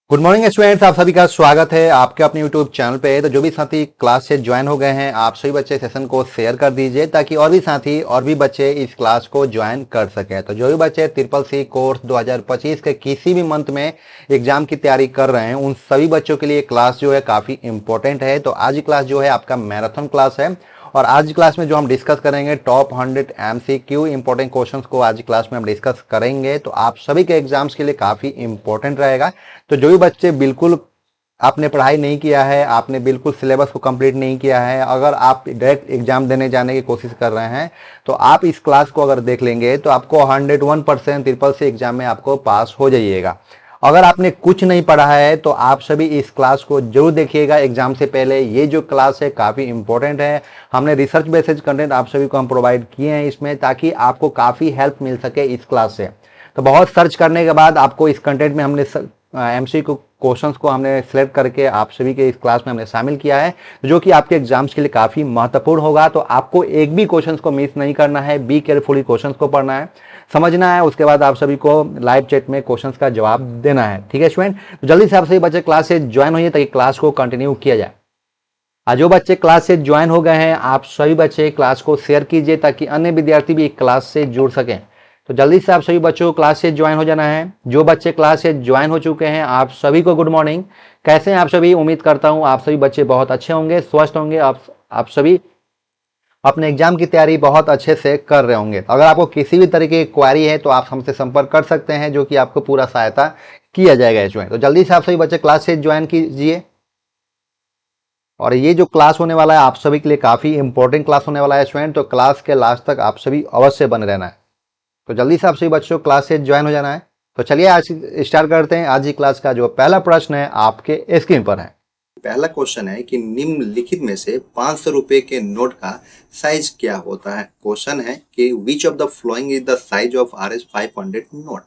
Good morning students, आप सभी का स्वागत है आपके अपने यूट्यूब चैनल पे। तो जो भी साथी क्लास से ज्वाइन हो गए हैं, आप सभी बच्चे सेशन को शेयर कर दीजिए ताकि और भी साथी और भी बच्चे इस क्लास को ज्वाइन कर सके। तो जो भी बच्चे ट्रिपल सी कोर्स 2025 के किसी भी मंथ में एग्जाम की तैयारी कर रहे हैं, उन सभी बच्चों के लिए क्लास जो है काफ़ी इंपॉर्टेंट है। तो आज की क्लास जो है आपका मैराथन क्लास है और आज क्लास में जो हम डिस्कस करेंगे टॉप 100 एमसीक्यू इंपॉर्टेंट क्वेश्चंस को आज क्लास में हम डिस्कस करेंगे। तो आप सभी के एग्जाम्स के लिए काफ़ी इंपॉर्टेंट रहेगा। तो जो भी बच्चे बिल्कुल आपने पढ़ाई नहीं किया है, आपने बिल्कुल सिलेबस को कंप्लीट नहीं किया है, अगर आप डायरेक्ट एग्जाम देने जाने की कोशिश कर रहे हैं तो आप इस क्लास को अगर देख लेंगे तो आपको 101% ट्रिपल सी एग्जाम में आपको पास हो जाइएगा। अगर आपने कुछ नहीं पढ़ा है तो आप सभी इस क्लास को जरूर देखिएगा एग्जाम से पहले। ये जो क्लास है काफ़ी इंपॉर्टेंट है। हमने रिसर्च बेस्ड कंटेंट आप सभी को हम प्रोवाइड किए हैं इसमें, ताकि आपको काफ़ी हेल्प मिल सके इस क्लास से। तो बहुत सर्च करने के बाद आपको इस कंटेंट में हमने एमसीक्यू क्वेश्चंस को हमने सिलेक्ट करके आप सभी के इस क्लास में हमने शामिल किया है, जो कि आपके एग्जाम्स के लिए काफ़ी महत्वपूर्ण होगा। तो आपको एक भी क्वेश्चंस को मिस नहीं करना है, बी केयरफुली क्वेश्चंस को पढ़ना है, समझना है, उसके बाद आप सभी को लाइव चैट में क्वेश्चंस का जवाब देना है। ठीक है स्टूडेंट, तो जल्दी से आप सभी बच्चे क्लास से ज्वाइन होइए ताकि क्लास को कंटिन्यू किया जाए। आज जो बच्चे क्लास से ज्वाइन हो गए हैं, आप सभी बच्चे क्लास को शेयर कीजिए ताकि अन्य विद्यार्थी भी क्लास से जुड़ सकें। तो जल्दी से आप सभी बच्चों को क्लास से ज्वाइन हो जाना है। जो बच्चे क्लास से ज्वाइन हो चुके हैं, आप सभी को गुड मॉर्निंग। कैसे हैं आप सभी? उम्मीद करता हूं आप सभी बच्चे बहुत अच्छे होंगे, स्वस्थ होंगे। आप सभी अपने एग्जाम की तैयारी बहुत अच्छे से कर रहे होंगे। अगर आपको किसी भी तरीके की क्वेरी है तो आप हमसे संपर्क कर सकते हैं, जो कि आपको पूरा सहायता किया जाएगा इसमें। तो जल्दी से आप सभी बच्चे क्लास से ज्वाइन कीजिए। और ये जो क्लास होने वाला है आप सभी के लिए काफ़ी इंपॉर्टेंट क्लास होने वाला है स्टूडेंट। तो क्लास के लास्ट तक आप सभी अवश्य बने रहना है। तो जल्दी से आप सभी बच्चों क्लास से ज्वाइन हो जाना है। तो चलिए आज स्टार्ट करते हैं। आज की क्लास का जो पहला प्रश्न है आपके स्क्रीन पर है। पहला क्वेश्चन है कि निम्नलिखित में से 500 रुपए के नोट का साइज क्या होता है। क्वेश्चन है कि which of the following is the size of RS 500 note.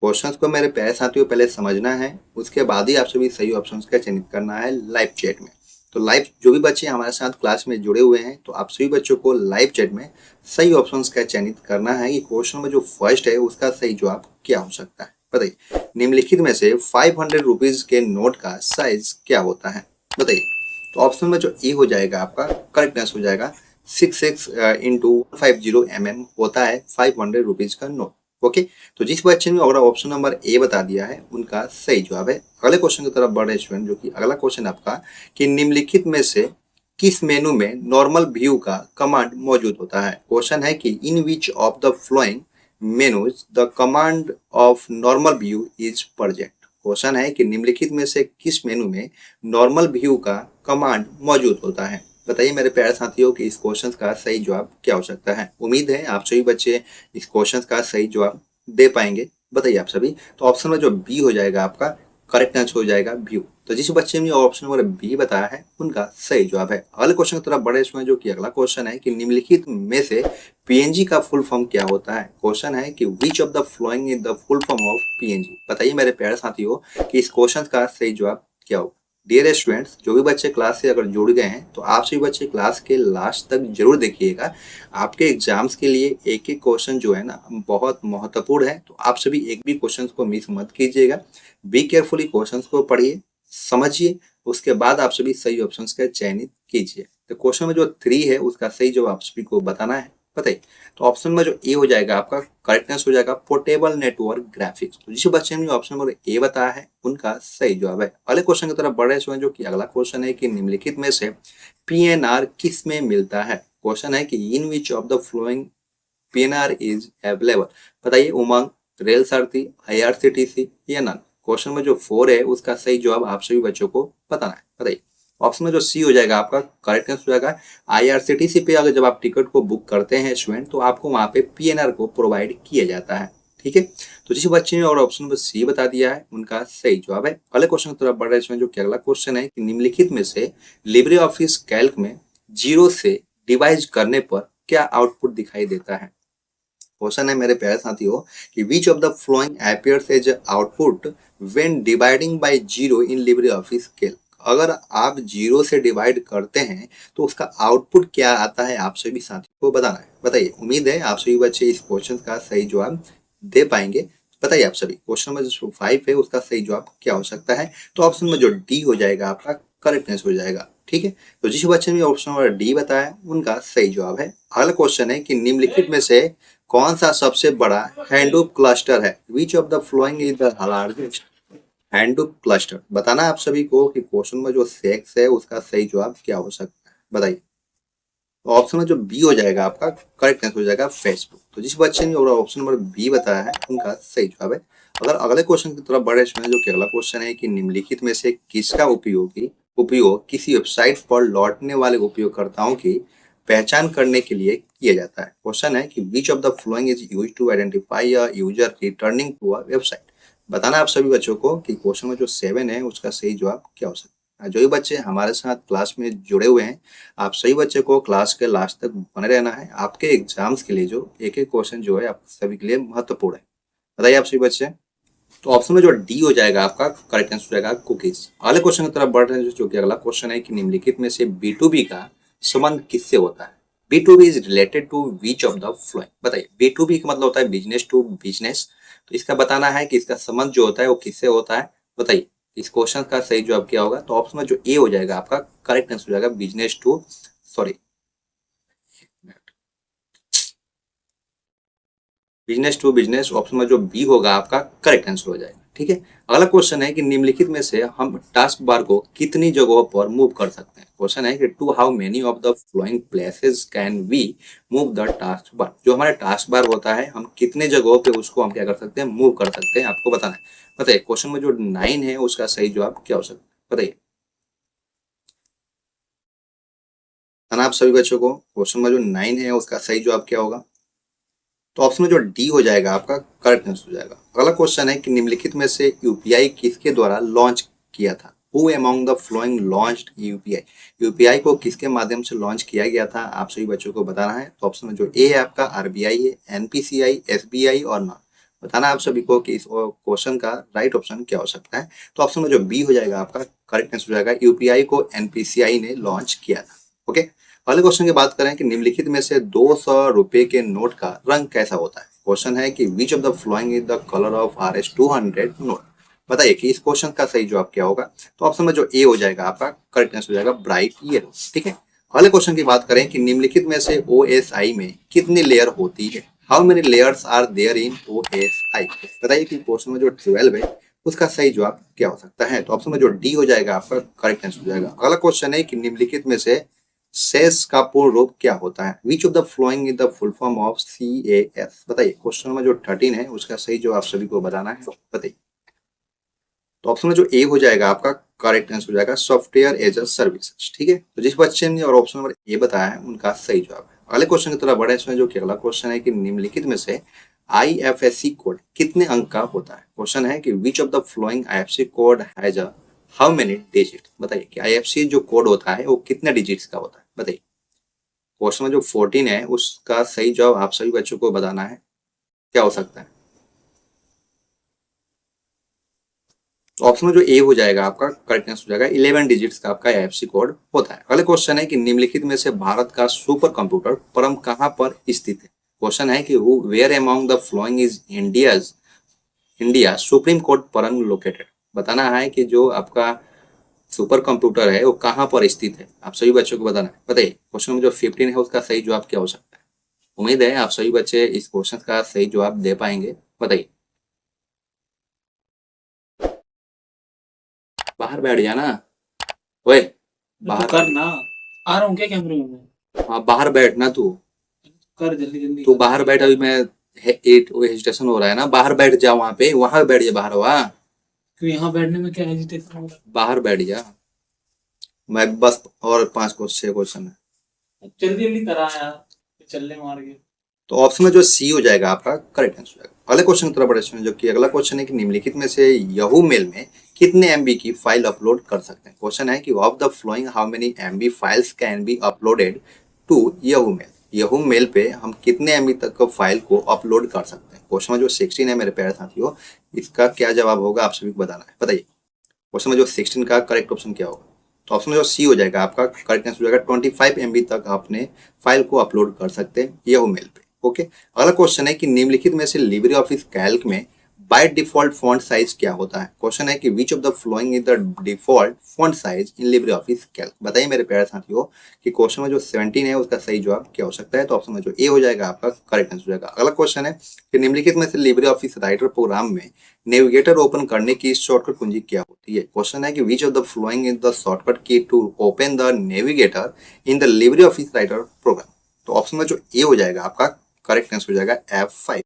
Questions को मेरे प्यारे साथियों पहले समझना है, उसके बाद ही आप सभी सही ऑप्शंस का चयनित करना है लाइव चैट में। तो लाइव जो भी बच्चे हमारे साथ क्लास में जुड़े हुए हैं, तो आप सभी बच्चों को लाइव चैट में सही ऑप्शंस का चयनित करना है कि क्वेश्चन में जो फर्स्ट है उसका सही जवाब क्या हो सकता है। बताइए, निम्नलिखित में से 500 रुपीज के नोट का साइज क्या होता है, बताइए। तो ऑप्शन में जो ए हो जाएगा आपका करेक्टनेस हो जाएगा 66 इंटू 50 mm होता है 500 रुपीज का नोट। ओके, तो जिस बच्चे ने अगर ऑप्शन नंबर ए बता दिया है उनका सही जवाब है। अगले क्वेश्चन की तरफ बढ़ रहे स्टूडेंट, जो कि अगला क्वेश्चन आपका कि निम्नलिखित में से किस मेनू में नॉर्मल व्यू का कमांड मौजूद होता है। क्वेश्चन है कि in which of the following menus the command of normal view is present. Question है कि निम्नलिखित में से किस मेनू में नॉर्मल व्यू का कमांड मौजूद होता है। बताइए मेरे प्यारे साथियों कि इस क्वेश्चन का सही जवाब क्या हो सकता है। उम्मीद है आप सभी बच्चे इस क्वेश्चन का सही जवाब दे पाएंगे। बताइए आप सभी। तो ऑप्शन में जो बी हो जाएगा आपका करेक्ट आंसर हो जाएगा व्यू। तो जिस बच्चे ने ऑप्शन नंबर बी बताया है उनका सही जवाब है। अगले क्वेश्चन की तरफ बढ़े इसमें, जो कि अगला क्वेश्चन है कि निम्नलिखित में से पीएनजी का फुल फॉर्म क्या होता है। क्वेश्चन है कि which of the following is the full form of PNG. बताइए मेरे प्यारे साथियों कि इस क्वेश्चन का सही जवाब क्या होगा। डियर स्टूडेंट्स, जो भी बच्चे क्लास से अगर जुड़ गए हैं तो आप सभी बच्चे क्लास के लास्ट तक जरूर देखिएगा। आपके एग्जाम्स के लिए एक एक क्वेश्चन जो है ना बहुत महत्वपूर्ण है, तो आप सभी एक भी क्वेश्चन को मिस मत कीजिएगा। बी केयरफुली क्वेश्चन को पढ़िए, समझिए, उसके बाद आप सभी सही ऑप्शन का चयनित कीजिए। तो क्वेश्चन में जो 3 है उसका सही जवाब आप सभी को बताना है। बताइए, तो ऑप्शन में जो ए हो जाएगा आपका करेक्टनेस हो जाएगा पोर्टेबल नेटवर्क ग्राफिक्स। तो जिस बच्चे ने ऑप्शन नंबर ए बताया है उनका सही जवाब है। अगले क्वेश्चन की तरफ बढ़ रहे हैं, जो कि अगला क्वेश्चन है कि निम्नलिखित में से पीएनआर किस में मिलता है। क्वेश्चन है कि in which of the following PNR is available. बताइए उमंग, रेल सारथी, IRCTC या नन। क्वेश्चन में जो 4 है उसका सही जवाब आप सभी बच्चों को बताना है। बताइए, ऑप्शन में जो सी हो जाएगा आपका करेक्ट आंसर हो जाएगा IRCTC पे अगर जब आप टिकट को बुक करते हैं स्टूडेंट, तो आपको वहां पे पीएनआर को प्रोवाइड किया जाता है। ठीक है, तो जिस बच्चे ने और ऑप्शन नंबर सी बता दिया है उनका सही जवाब है। अगले क्वेश्चन की तरफ बढ़ रहे हैं, जो कि अगला क्वेश्चन है कि निम्नलिखित में से लिब्रे ऑफिस कैल्क में 0 से डिवाइड करने पर क्या आउटपुट दिखाई देता है। क्वेश्चन है मेरे प्यारे साथियों कि which of the following appears as output when dividing by 0 in Libre office Calc. अगर आप 0 से डिवाइड करते हैं तो उसका आउटपुट क्या आता है, आप सभी साथियों को बताना है। बताइए, उम्मीद है आप सभी बच्चे इस क्वेश्चन का सही जवाब दे पाएंगे। बताइए आप सभी, क्वेश्चन नंबर जो 5 है उसका सही जवाब क्या हो सकता है? तो ऑप्शन में जो डी हो जाएगा आपका करेक्ट आंसर हो जाएगा। ठीक है, तो जिस बच्चे ने ऑप्शन नंबर डी बताया उनका सही जवाब है। अगला क्वेश्चन है कि निम्नलिखित में से कौन सा सबसे बड़ा हैंडूप क्लस्टर है? Which of the following is the largest Hadoop cluster? बताना आप सभी को कि क्वेश्चन में जो सेक्स है उसका सही जवाब क्या हो सकता है, बताइए। तो ऑप्शन में जो बी हो जाएगा आपका करेक्ट आंसर हो जाएगा फेसबुक। तो जिस बच्चे ने ऑप्शन नंबर बी बताया है उनका सही जवाब है। अगर अगले क्वेश्चन की तरफ बढ़े इसमें जो कि अगला क्वेश्चन है कि निम्नलिखित में से किसका उपयोग किसी वेबसाइट पर लौटने वाले उपयोगकर्ताओं की पहचान करने के लिए किया जाता है? क्वेश्चन है कि which of the following is used to identify a user returning to a website? बताना आप सभी बच्चों को कि क्वेश्चन में जो 7 है उसका सही जवाब क्या हो सकता है। जो भी बच्चे हमारे साथ क्लास में जुड़े हुए हैं, आप सही बच्चे को क्लास के लास्ट तक बने रहना है। आपके एग्जाम्स के लिए जो एक एक क्वेश्चन जो है आप सभी के लिए महत्वपूर्ण है। बताइए आप सभी बच्चे। तो ऑप्शन में जो डी हो जाएगा आपका करेक्ट आंसर हो जाएगा कुकीज। अगले क्वेश्चन की तरफ बढ़ रहे हैं जो कि अगला क्वेश्चन है कि निम्नलिखित में से B2B का संबंध किससे होता है? B2B is related to which of the following? बताइए, B2B का मतलब होता है बिजनेस टू बिजनेस। तो इसका बताना है कि इसका संबंध जो होता है वो किससे होता है, बताइए। इस क्वेश्चन का सही जवाब क्या होगा? तो ऑप्शन में जो ए हो जाएगा आपका करेक्ट आंसर हो जाएगा business to sorry business to business. Option में जो बी होगा आपका करेक्ट आंसर हो जाएगा। ठीक है, अगला क्वेश्चन है कि निम्नलिखित में से हम टास्क बार को कितनी जगहों पर मूव कर सकते हैं? क्वेश्चन है कि to how many of the following places can we move the task bar? जो हमारा टास्क बार होता है हम कितने जगहों पे उसको हम क्या कर सकते हैं, मूव कर सकते हैं, आपको बताना है। बताइए, क्वेश्चन में जो 9 है उसका सही जवाब क्या हो सकता है, बताइए। आप सभी बच्चों को क्वेश्चन में जो 9 है उसका सही जवाब क्या होगा? तो ऑप्शन में जो डी हो जाएगा आपका करेक्ट आंसर हो जाएगा। अगला क्वेश्चन है कि निम्नलिखित में से यूपीआई किसके द्वारा लॉन्च किया था? Who among the flowing launched UPI? UPI को किसके माध्यम से लॉन्च किया गया था, आप सभी बच्चों को बताना है। तो ऑप्शन में जो ए है आपका आरबीआई है, एनपीसीआई, एसबीआई और नॉन। बताना आप सभी को कि इस क्वेश्चन का राइट ऑप्शन क्या हो सकता है। तो ऑप्शन में जो बी हो जाएगा आपका करेक्ट आंसर हो जाएगा, यूपीआई को एनपीसीआई ने लॉन्च किया था। ओके, अगले क्वेश्चन की बात करें कि निम्नलिखित में से 200 रुपए के नोट का रंग कैसा होता है? क्वेश्चन है कि which of the following is the colour of RS200 note? बताइए कि इस क्वेश्चन का सही जवाब क्या होगा। तो ऑप्शन में जो ए हो जाएगा आपका करेक्ट आंसर हो जाएगा ब्राइट येलो। ठीक है, अगले क्वेश्चन की बात करें कि निम्नलिखित में से OSI में कितनी लेयर होती है? How many layers are there in OSI? बताइए कि क्वेश्चन में जो 12 है उसका सही जवाब क्या हो सकता है। तो ऑप्शन में जो डी हो जाएगा आपका करेक्ट आंसर हो जाएगा। अगला क्वेश्चन है कि निम्नलिखित में से सेस का पूर्ण रूप क्या होता है? Which of the following is the full form of CAS? बताइए, क्वेश्चन नंबर जो 13 है उसका सही जवाब आप सभी को बताना है, बताइए। तो ऑप्शन में जो ए हो जाएगा आपका करेक्ट आंसर हो जाएगा सॉफ्टवेयर एज अ सर्विस। ठीक है, तो जिस बच्चे ने और ऑप्शन नंबर ए बताया है उनका सही जवाब है। अगले क्वेश्चन की तरफ बढ़े इसमें जो कि अगला क्वेश्चन है कि निम्नलिखित में से IFSC कोड कितने अंक का होता है? क्वेश्चन है कि which of the flowing IFSC code has a how many digit? बताइए कि IFSC जो कोड होता है वो कितने डिजिट्स का होता है, बताइए। क्वेश्चन में जो 14 है उसका सही जवाब आप सभी बच्चों को बताना है, क्या हो सकता है। ऑप्शन में जो ए हो जाएगा आपका करेक्ट आंसर हो जाएगा 11 डिजिट्स का आपका IFSC कोड होता है। अगले क्वेश्चन है कि निम्नलिखित में से भारत का सुपर कंप्यूटर परम कहाँ पर स्थित है? क्वेश्चन है कि where among the following is India Supreme Court परम लोकेटेड? बताना है कि जो आपका सुपर कंप्यूटर है वो कहाँ पर स्थित है, आप सभी बच्चों को बताना है, बताइए। क्वेश्चन में जो 15 है उसका सही जवाब क्या हो सकता है? उम्मीद है आप सभी बच्चे इस क्वेश्चन का सही जवाब दे पाएंगे, बताइए। बाहर बैठ जाना, ओए तो बाहर कर ना। आ रहा हूँ क्या कैमरे में मैं? हाँ बाहर बैठना तू। कर जल्दी जल्दी तू कर। बाहर बैठ, अभी मैं हेजिटेशन हो रहा है ना, बाहर बैठ जा, वहां बैठ जा, बाहर वहाँ क्यों यहाँ बैठने में क्या हेजिटेशन हो रहा बाहर बैठ जा। मैं बस और 5 6 क्वेश्चन है। है? जल्दी जल्दी करा यार, चलने मार के। तो ऑप्शन में जो सी हो जाएगा आपका करेक्ट आंसर हो जाएगा। अगले क्वेश्चन की तरफ बढ़े जो कि अगला क्वेश्चन है कि निम्नलिखित में से यहू मेल में कितने MB की फाइल अपलोड कर सकते हैं? क्वेश्चन है कि of the following how many MB files can be uploaded to Yahoo mail? Yahoo mail पे हम कितने MB तक का फाइल को अपलोड कर सकते हैं? क्वेश्चन में जो 16 है मेरे प्यारे साथियों, इसका क्या जवाब होगा आप सभी को बताना है, बताइए। क्वेश्चन में जो 16 का करेक्ट ऑप्शन क्या होगा? तो ऑप्शन में जो सी हो जाएगा आपका करेक्ट आंसर हो जाएगा 25 MB तक आपने फाइल को अपलोड कर सकते हैं यहू मेल पे। ओके, अगला क्वेश्चन है कि निम्नलिखित में से लिब्रे ऑफिस कैल्क में बाय डिफॉल्ट फॉन्ट साइज क्या होता है? क्वेश्चन है कि which of the following is the default font size in Libre office Calc. बताइए मेरे प्यारे साथियों कि क्वेश्चन में जो 17 है उसका सही जवाब क्या हो सकता है? तो ऑप्शन में जो ए हो जाएगा आपका करेक्ट आंसर हो जाएगा। अगला क्वेश्चन है कि निम्नलिखित में से लिब्रे ऑफिस राइटर प्रोग्राम में नेविगेटर ओपन करने की शॉर्टकट कुंजी क्या होती है? क्वेश्चन है कि which of the following is the shortcut key to open the navigator in the Libre office Writer program. तो ऑप्शन में जो ए हो जाएगा आपका करेक्ट आंसर हो जाएगा F5।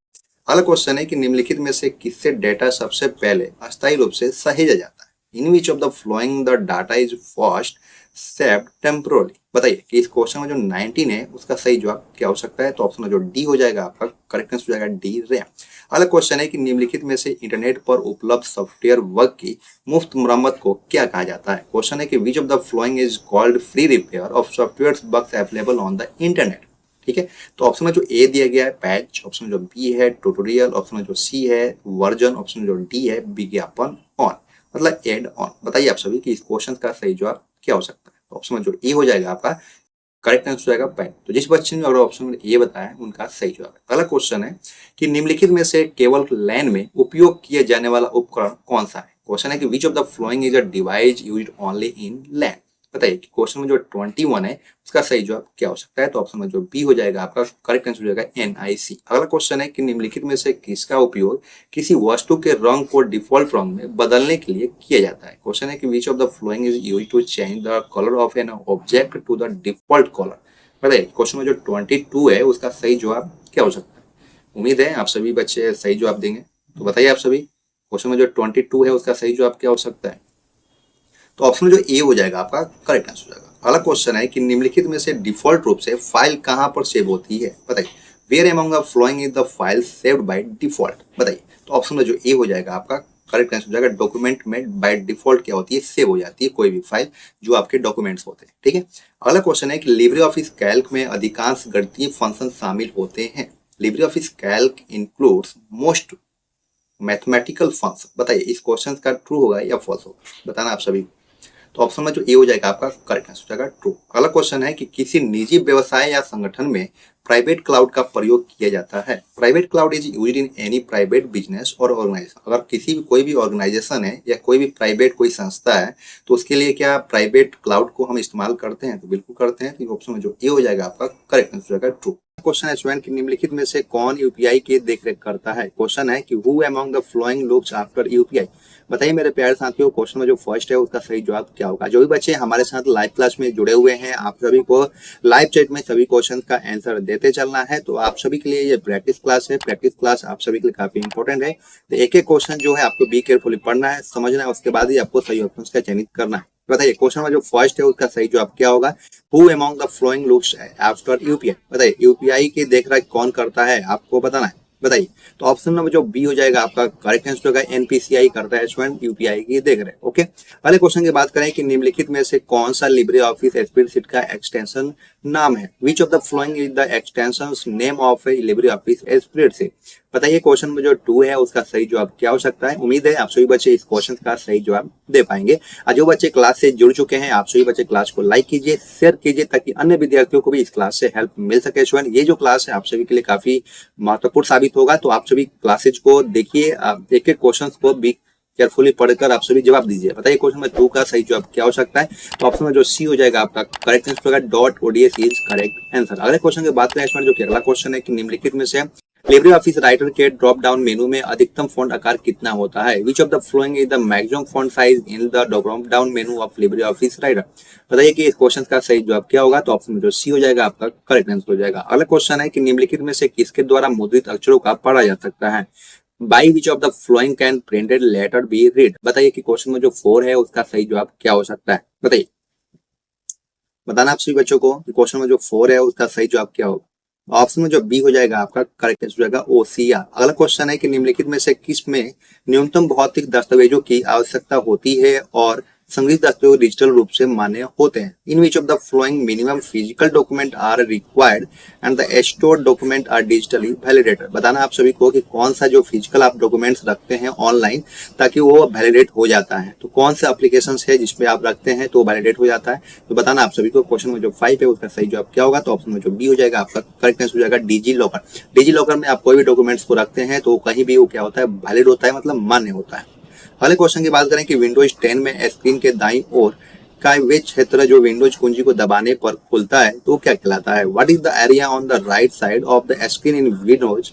अगला क्वेश्चन है कि निम्नलिखित में से किससे डेटा सबसे पहले अस्थायी रूप से सहेजा जाता है? In which of the following the data is first saved temporarily. बताइए कि इस क्वेश्चन में जो 19 है उसका सही जवाब क्या हो सकता है? तो ऑप्शन में जो डी हो जाएगा आपका करेक्ट आंसर हो जाएगा डी रैम। अगला क्वेश्चन है कि निम्नलिखित में से इंटरनेट पर उपलब्ध सॉफ्टवेयर वर्क की मुफ्त मरम्मत को क्या कहा जाता है? क्वेश्चन है कि which of the following is called free repair of software bugs available on the internet. ठीक है, तो ऑप्शन में जो ए दिया गया है पैच, ऑप्शन में जो बी है ट्यूटोरियल, ऑप्शन में जो सी है वर्जन, ऑप्शन में जो डी है विज्ञापन ऑन मतलब एड ऑन। बताइए आप सभी कि इस क्वेश्चन का सही जवाब क्या हो सकता है? तो ऑप्शन में जो ए हो जाएगा आपका करेक्ट आंसर हो जाएगा पैच। तो जिस बच्चे ने अगर ऑप्शन में ए बताया उनका सही जवाब है। अगला क्वेश्चन है कि निम्नलिखित में से केवल लैन में उपयोग किया जाने वाला उपकरण कौन सा है? क्वेश्चन है कि which of the following is a device used only in LAN. बताइए कि क्वेश्चन में जो 21 है उसका सही जवाब क्या हो सकता है? तो ऑप्शन में जो बी हो जाएगा आपका करेक्ट आंसर हो जाएगा NIC। अगला क्वेश्चन है कि निम्नलिखित में से किसका उपयोग किसी वस्तु के रंग को डिफॉल्ट रंग में बदलने के लिए किया जाता है? क्वेश्चन है कि which of the following is used to change the colour of an object to the default colour. बताइए क्वेश्चन में जो 22 है उसका सही जवाब क्या हो सकता है? उम्मीद है आप सभी बच्चे सही जवाब देंगे। तो बताइए आप सभी क्वेश्चन में जो 22 है उसका सही जवाब क्या हो सकता है? तो ऑप्शन जो ए हो जाएगा आपका करेक्ट आंसर हो जाएगा। अगला क्वेश्चन है कि निम्नलिखित में से डिफॉल्ट रूप से फाइल कहां पर सेव होती है? बताइए where among the following is the file saved by default. बताइए तो ऑप्शन में जो ए हो जाएगा आपका करेक्ट आंसर हो जाएगा डॉक्यूमेंट में बाय डिफॉल्ट क्या होती है? सेव हो जाती है कोई भी फाइल जो आपके डॉक्यूमेंट्स होते हैं। ठीक है, अगला क्वेश्चन है कि लिब्रे ऑफिस कैल्क में अधिकांश गणितीय फंक्शन शामिल होते हैं। Libre office Calc includes most mathematical function. बताइए इस क्वेश्चन का ट्रू होगा या फॉल्स होगा? बताना आप सभी। तो ऑप्शन में जो ए हो जाएगा आपका करेक्ट आंसर हो जाएगा ट्रू। अगला क्वेश्चन है कि किसी निजी व्यवसाय या संगठन में प्राइवेट क्लाउड का प्रयोग किया जाता है। Private cloud is used in any private business और ऑर्गेनाइजेशन। अगर किसी भी कोई भी ऑर्गेनाइजेशन है या कोई भी प्राइवेट कोई संस्था है तो उसके लिए क्या प्राइवेट क्लाउड को हम इस्तेमाल करते हैं? तो बिल्कुल करते हैं। तो ऑप्शन में जो ए हो जाएगा आपका करेक्ट आंसर हो जाएगा ट्रू। क्वेश्चन है स्टूडेंट कि निम्नलिखित में से कौन यूपीआई की देखरेख करता है? क्वेश्चन है कि who among the flowing looks after UPI. बताइए मेरे प्यारे साथियों क्वेश्चन में जो फर्स्ट है उसका सही जवाब क्या होगा? जो भी बच्चे हमारे साथ लाइव क्लास में जुड़े हुए हैं आप सभी को लाइव चैट में सभी क्वेश्चन का आंसर देते चलना है। तो आप सभी के लिए ये प्रैक्टिस क्लास है। प्रैक्टिस क्लास आप सभी के लिए काफी इंपॉर्टेंट है। तो एक एक क्वेश्चन जो है आपको बी केयरफुली पढ़ना है, समझना है, उसके बाद ही आपको सही ऑप्शन का चयनित करना है। बताइए क्वेश्चन में जो फर्स्ट है उसका सही जवाब क्या होगा? Who among the flowing looks after UPI. बताइए यूपीआई की देखरेख कौन करता है आपको बताना है। बताइए तो ऑप्शन नंबर जो बी हो जाएगा आपका करेक्ट आंसर होगा एनपीसीआई करता है स्टूडेंट यूपीआई की देखरेख। ओके, अगले क्वेश्चन की बात करें कि निम्नलिखित में से कौन सा लिब्रे ऑफिस स्प्रेडशीट का एक्सटेंशन नाम है? Which of the following is the extension name of A Libre office spreadsheet. बताइए क्वेश्चन में जो 2 है उसका सही जवाब क्या हो सकता है? उम्मीद है आप सभी बच्चे इस क्वेश्चन का सही जवाब दे पाएंगे। जो बच्चे क्लास से जुड़ चुके हैं आप सभी बच्चे क्लास को लाइक कीजिए, शेयर कीजिए ताकि अन्य विद्यार्थियों को भी इस क्लास से हेल्प मिल सके। स्टूडेंट ये जो क्लास है आप सभी के लिए काफी महत्वपूर्ण साबित होगा। तो आप सभी क्लासेज को देखिए, एक एक क्वेश्चन को भी केयरफुली पढ़कर आप सभी जवाब दीजिए। बताइए क्वेश्चन में 2 का सही जवाब क्या हो सकता है? तो ऑप्शन में जो सी हो जाएगा आपका करेक्ट आंसर होगा .ods इज करेक्ट आंसर। अगले क्वेश्चन की बात करें जो कि अगला क्वेश्चन है कि निम्नलिखित में से लिब्रे ऑफिस राइटर के ड्रॉप डाउन मेनू में अधिकतम फॉन्ट आकार कितना होता है? Which of the following is the maximum font size in the drop down menu of Libre office Writer. बताइए कि इस क्वेश्चन का सही जवाब क्या होगा? तो ऑप्शन में जो सी हो जाएगा आपका करेक्ट आंसर हो जाएगा। अगला क्वेश्चन है कि निम्नलिखित में से किसके द्वारा मुद्रित अक्षरों का पढ़ा जा सकता है? By which of the following can printed letter be read. बताइए कि क्वेश्चन में जो 4 है उसका सही जवाब क्या हो सकता है? बताइए, बताना आप सभी बच्चों को क्वेश्चन में जो 4 है उसका सही जवाब क्या होगा? ऑप्शन में जो बी हो जाएगा आपका करेक्ट आंसर हो जाएगा OCR। अगला क्वेश्चन है कि निम्नलिखित में से किस में न्यूनतम भौतिक दस्तावेजों की आवश्यकता होती है और संग्रहित दस्तावेज डिजिटल रूप से मान्य होते हैं। In which of the following minimum physical document are required and the stored document are digitally validated. बताना आप सभी को कि कौन सा जो फिजिकल आप डॉक्यूमेंट्स रखते हैं ऑनलाइन ताकि वो वैलिडेट हो जाता है, तो कौन से एप्लीकेशन है जिसमें आप रखते हैं तो वैलिडेट हो जाता है। तो बताना आप सभी को। क्वेश्चन में जो 5 है उसका सही जवाब क्या होगा, तो ऑप्शन में जो बी हो जाएगा आपका करेक्ट आंसर हो जाएगा डिजी लॉकर। डिजी लॉकर में आप कोई भी डॉक्यूमेंट्स को रखते हैं तो कहीं भी वो क्या होता है, वैलिड होता है, मतलब मान्य होता है। अगले क्वेश्चन की बात करें कि विंडोज 10 में स्क्रीन के दाईं ओर का वे क्षेत्र जो विंडोज कुंजी को दबाने पर खुलता है तो क्या कहलाता है। What is the area on the right side of the screen in Windows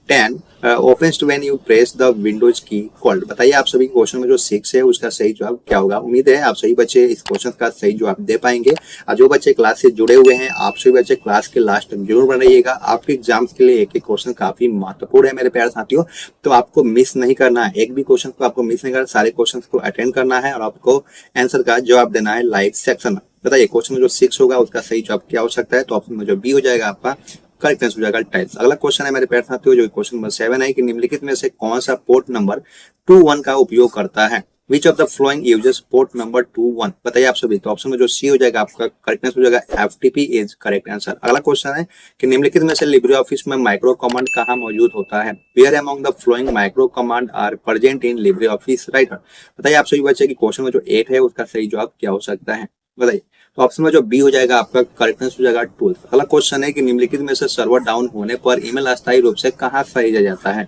10 opens when you press the Windows की कॉल्ड। बताइए आप सभी क्वेश्चन में जो 6 है उसका सही जवाब क्या होगा। उम्मीद है आप सभी बच्चे इस क्वेश्चन का सही जवाब दे पाएंगे। और जो बच्चे क्लास से जुड़े हुए हैं आप सभी बच्चे क्लास के लास्ट तक जरूर बने रहिएगा। आपके एग्जाम्स के लिए एक एक क्वेश्चन काफी महत्वपूर्ण है मेरे प्यारे साथियों, तो आपको मिस नहीं करना है। एक भी क्वेश्चन को आपको मिस नहीं करना, सारे क्वेश्चन को अटेंड करना है और आपको आंसर का जवाब देना है लाइव सेक्शन में। बताइए क्वेश्चन में जो 6 होगा उसका सही जवाब क्या हो सकता है, तो ऑप्शन में जो बी हो जाएगा आपका करेक्ट आंसर हो जाएगा टाइल्स। अगला क्वेश्चन है मेरे प्यारे साथियों, जो क्वेश्चन नंबर 7 है कि निम्नलिखित में से कौन सा पोर्ट नंबर 21 का उपयोग करता है। Which of the flowing uses port number 21। बताइए आप सभी। तो ऑप्शन में जो सी हो जाएगा आपका करेक्ट आंसर हो जाएगा एफटीपी इज करेक्ट आंसर। अगला क्वेश्चन है कि निम्नलिखित में से लिब्रे ऑफिस में माइक्रो कमांड कहाँ मौजूद होता है। Where among the following micro command are present in Libre office Writer. बताइए आप सभी बच्चे कि क्वेश्चन में जो 8 है उसका सही जवाब क्या हो सकता है, बताइए। तो ऑप्शन में जो बी हो जाएगा आपका करेक्ट आंसर हो जाएगा टूल्स। अगला क्वेश्चन है कि निम्नलिखित में से सर्वर डाउन होने पर ईमेल अस्थायी रूप से कहाँ सहेजा जाता है।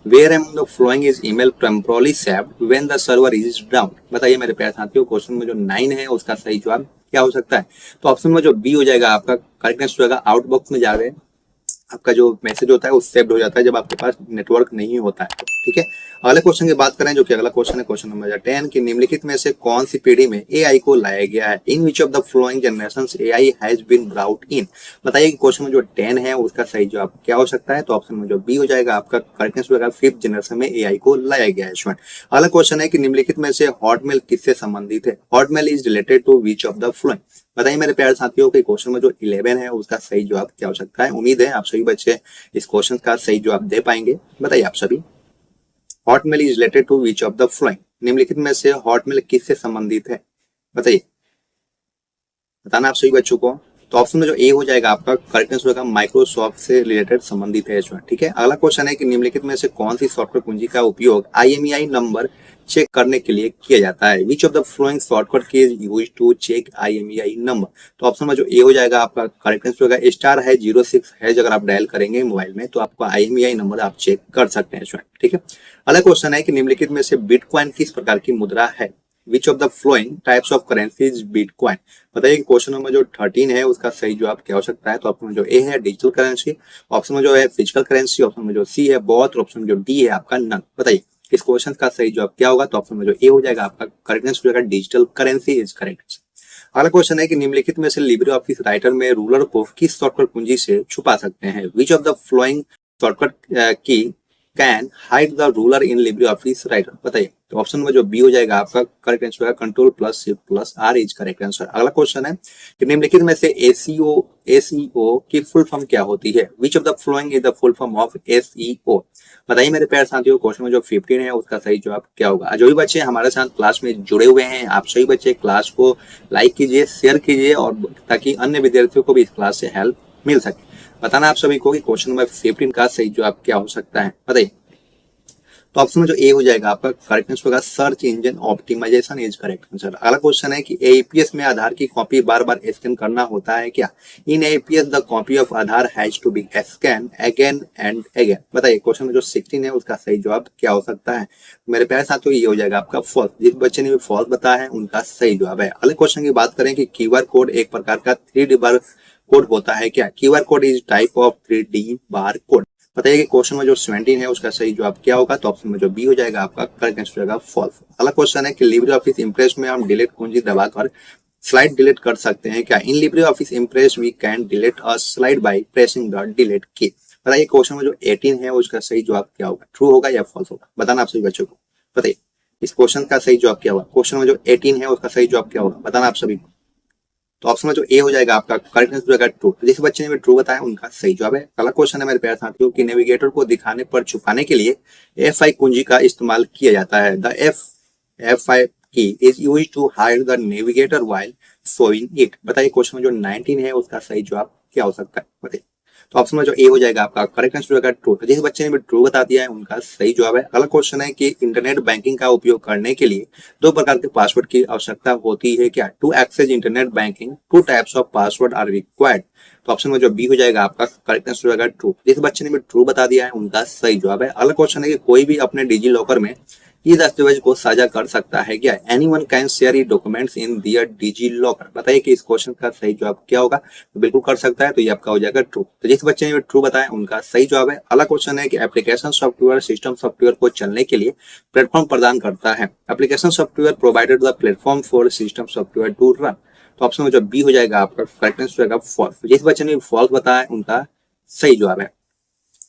Where among the following is email temporarily saved when the server is down। बताइए मेरे प्यारे साथियों क्वेश्चन में जो 9 है उसका सही जवाब क्या हो सकता है। तो ऑप्शन में जो बी हो जाएगा आपका करेक्ट आंसर हो जाएगा आउटबॉक्स में जाके आपका जो मैसेज होता है वो सेव्ड हो जाता है जब आपके पास नेटवर्क नहीं होता है। ठीक है, अगले क्वेश्चन की बात करें जो कि अगला क्वेश्चन है क्वेश्चन नंबर 10 कि निम्नलिखित में से कौन सी पीढ़ी में एआई को लाया गया है। In which of the following generations AI has been brought in. बताइए कि क्वेश्चन में जो 10 है उसका सही जवाब क्या हो सकता है। तो ऑप्शन में जो बी हो जाएगा आपका करेक्ट आंसर होगा 5th जनरेशन में एआई को लाया गया है स्टूडेंट। अगला क्वेश्चन है कि निम्नलिखित में से हॉटमेल किससे संबंधित है। Hotmail is related to which of the following. बताइए मेरे प्यारे साथियों के क्वेश्चन में जो 11 है उसका सही जवाब क्या हो सकता है। उम्मीद है आप सभी बच्चे इस क्वेश्चन का सही जवाब दे पाएंगे। बताइए आप सभी। Hotmail is related to which of the following. निम्नलिखित में से हॉटमेल किससे संबंधित है, बताइए, बताना आप सभी बच्चों को। तो ऑप्शन में जो ए हो जाएगा आपका करेक्ट आंसर होगा माइक्रोसॉफ्ट से रिलेटेड संबंधित है। ठीक है, अगला क्वेश्चन है कि निम्नलिखित में से कौन सी सॉफ्टवेयर कुंजी का उपयोग IMEI नंबर चेक करने के लिए किया जाता है। Which of the following shortcut key is used to check IMEI number. तो ऑप्शन में जो ए हो जाएगा आपका करेक्ट आंसर होगा स्टार है 06 है, अगर आप डायल करेंगे मोबाइल में तो आपका IMEI नंबर आप चेक कर सकते हैं स्टूडेंट। ठीक है, अगला क्वेश्चन है कि निम्नलिखित में से बिटकॉइन किस प्रकार की मुद्रा है। Which of the flowing types of currency is bitcoin. बताइए क्वेश्चन नंबर जो 13 है उसका सही जवाब क्या हो सकता है। तो ऑप्शन में जो ए है डिजिटल करेंसी, ऑप्शन में जो है फिजिकल करेंसी, ऑप्शन में जो सी है बोथ, ऑप्शन में जो डी है आपका नन। बताइए इस क्वेश्चन का सही जवाब क्या होगा। तो ऑप्शन में जो ए हो जाएगा आपका करेक्ट आंसर हो जाएगा डिजिटल करेंसी इज करेक्ट। अगला क्वेश्चन है कि निम्नलिखित में से लिब्रे ऑफिस राइटर में रूलर को किस सॉफ्टवेयर कुंजी से छुपा सकते हैं। Which of the following shortcut key can hide the ruler in Libre office Writer. बताइए, तो ऑप्शन में जो बी हो जाएगा आपका करेक्ट आंसर होगा Ctrl+Shift+R इज करेक्ट आंसर। अगला क्वेश्चन है कि निम्नलिखित में से SEO की फुल फॉर्म क्या होती है। Which of the following is the full form of SEO। बताइए मेरे प्यारे साथियों क्वेश्चन में जो 15 है उसका सही जवाब क्या होगा। जो भी बच्चे हमारे साथ क्लास में जुड़े हुए हैं आप सभी बच्चे क्लास को लाइक कीजिए, शेयर कीजिए और ताकि अन्य विद्यार्थियों को भी इस क्लास से हेल्प मिल सके। बताना आप सभी को कि क्वेश्चन नंबर 15 का सही जवाब क्या हो सकता है, बताइए। तो ऑप्शन में जो ए हो जाएगा आपका करेक्ट आंसर होगा search engine optimization is correct answer. अगला क्वेश्चन है कि APS में आधार की कॉपी बार बार स्कैन करना होता है क्या। In APS the copy of Aadhaar has to be scan again and again. बताइए क्वेश्चन में जो 16 है उसका सही जवाब क्या हो सकता है। मेरे प्यारे साथियों ये हो जाएगा आपका फॉल्स। जिस बच्चे ने भी फॉल्स बताया है उनका सही जवाब है। अगले क्वेश्चन की बात करें कि QR कोड एक प्रकार का 3D बार कोड होता है क्या। QR code is type of 3D bar code. बताइए कि क्वेश्चन में जो 17 है उसका सही जवाब क्या होगा। तो ऑप्शन में जो बी हो जाएगा आपका करेक्ट आंसर हो जाएगा फॉल्स। अगला क्वेश्चन है कि लिब्रे ऑफिस इम्प्रेस में हम डिलीट कुंजी दबाकर स्लाइड डिलीट कर सकते हैं क्या। In Libre Office Impress we can delete a slide by pressing the delete key. बताइए क्वेश्चन में जो 18 है उसका सही जवाब क्या होगा, ट्रू होगा या फॉल्स होगा, बताना आप सभी बच्चों को। बताइए इस क्वेश्चन का सही जवाब क्या होगा। क्वेश्चन में जो 18 है उसका सही जवाब क्या होगा, बताना आप सभी को। तो ऑप्शन में जो ए हो जाएगा आपका करेक्ट आंसर हो जाएगा ट्रू। जिस बच्चे ने भी ट्रू बताया उनका सही जवाब है। अगला क्वेश्चन है मेरे प्यारे साथियों कि नेविगेटर को दिखाने पर छुपाने के लिए F5 कुंजी का इस्तेमाल किया जाता है। The F5 key is use to hide the navigator while showing it. बताइए क्वेश्चन में जो 19 है उसका सही जवाब क्या हो सकता है, बताइए। तो ऑप्शन में जो ए हो जाएगा आपका करेक्ट आंसर होगा ट्रू। तो जिस बच्चे ने भी ट्रू बता दिया है उनका सही जवाब है। अगला क्वेश्चन है कि इंटरनेट बैंकिंग का उपयोग करने के लिए दो प्रकार के पासवर्ड की आवश्यकता होती है क्या? To access internet banking two types of password are required. तो ऑप्शन में जो बी हो जाएगा आपका करेक्ट आंसर होगा ट्रू। जिस बच्चे ने भी ट्रू बता दिया है उनका सही जवाब है। अगला क्वेश्चन है कि कोई भी अपने डिजी लॉकर में ये दस्तावेज को साझा कर सकता है क्या? Anyone can share e documents in their DigiLocker. बताइए कि इस क्वेश्चन का सही जवाब क्या होगा? तो बिल्कुल कर सकता है, तो ये आपका हो जाएगा ट्रू। तो जिस बच्चे ने ट्रू बताया उनका सही जवाब है। अगला क्वेश्चन है कि एप्लीकेशन सॉफ्टवेयर सिस्टम सॉफ्टवेयर को चलने के लिए प्लेटफॉर्म प्रदान करता है। Application software provided the platform for system software to run. तो ऑप्शन में जो बी हो जाएगा आपका करेक्ट आंसर होगा फॉल्स। जिस बच्चे ने फॉल्स बताया उनका सही जवाब है।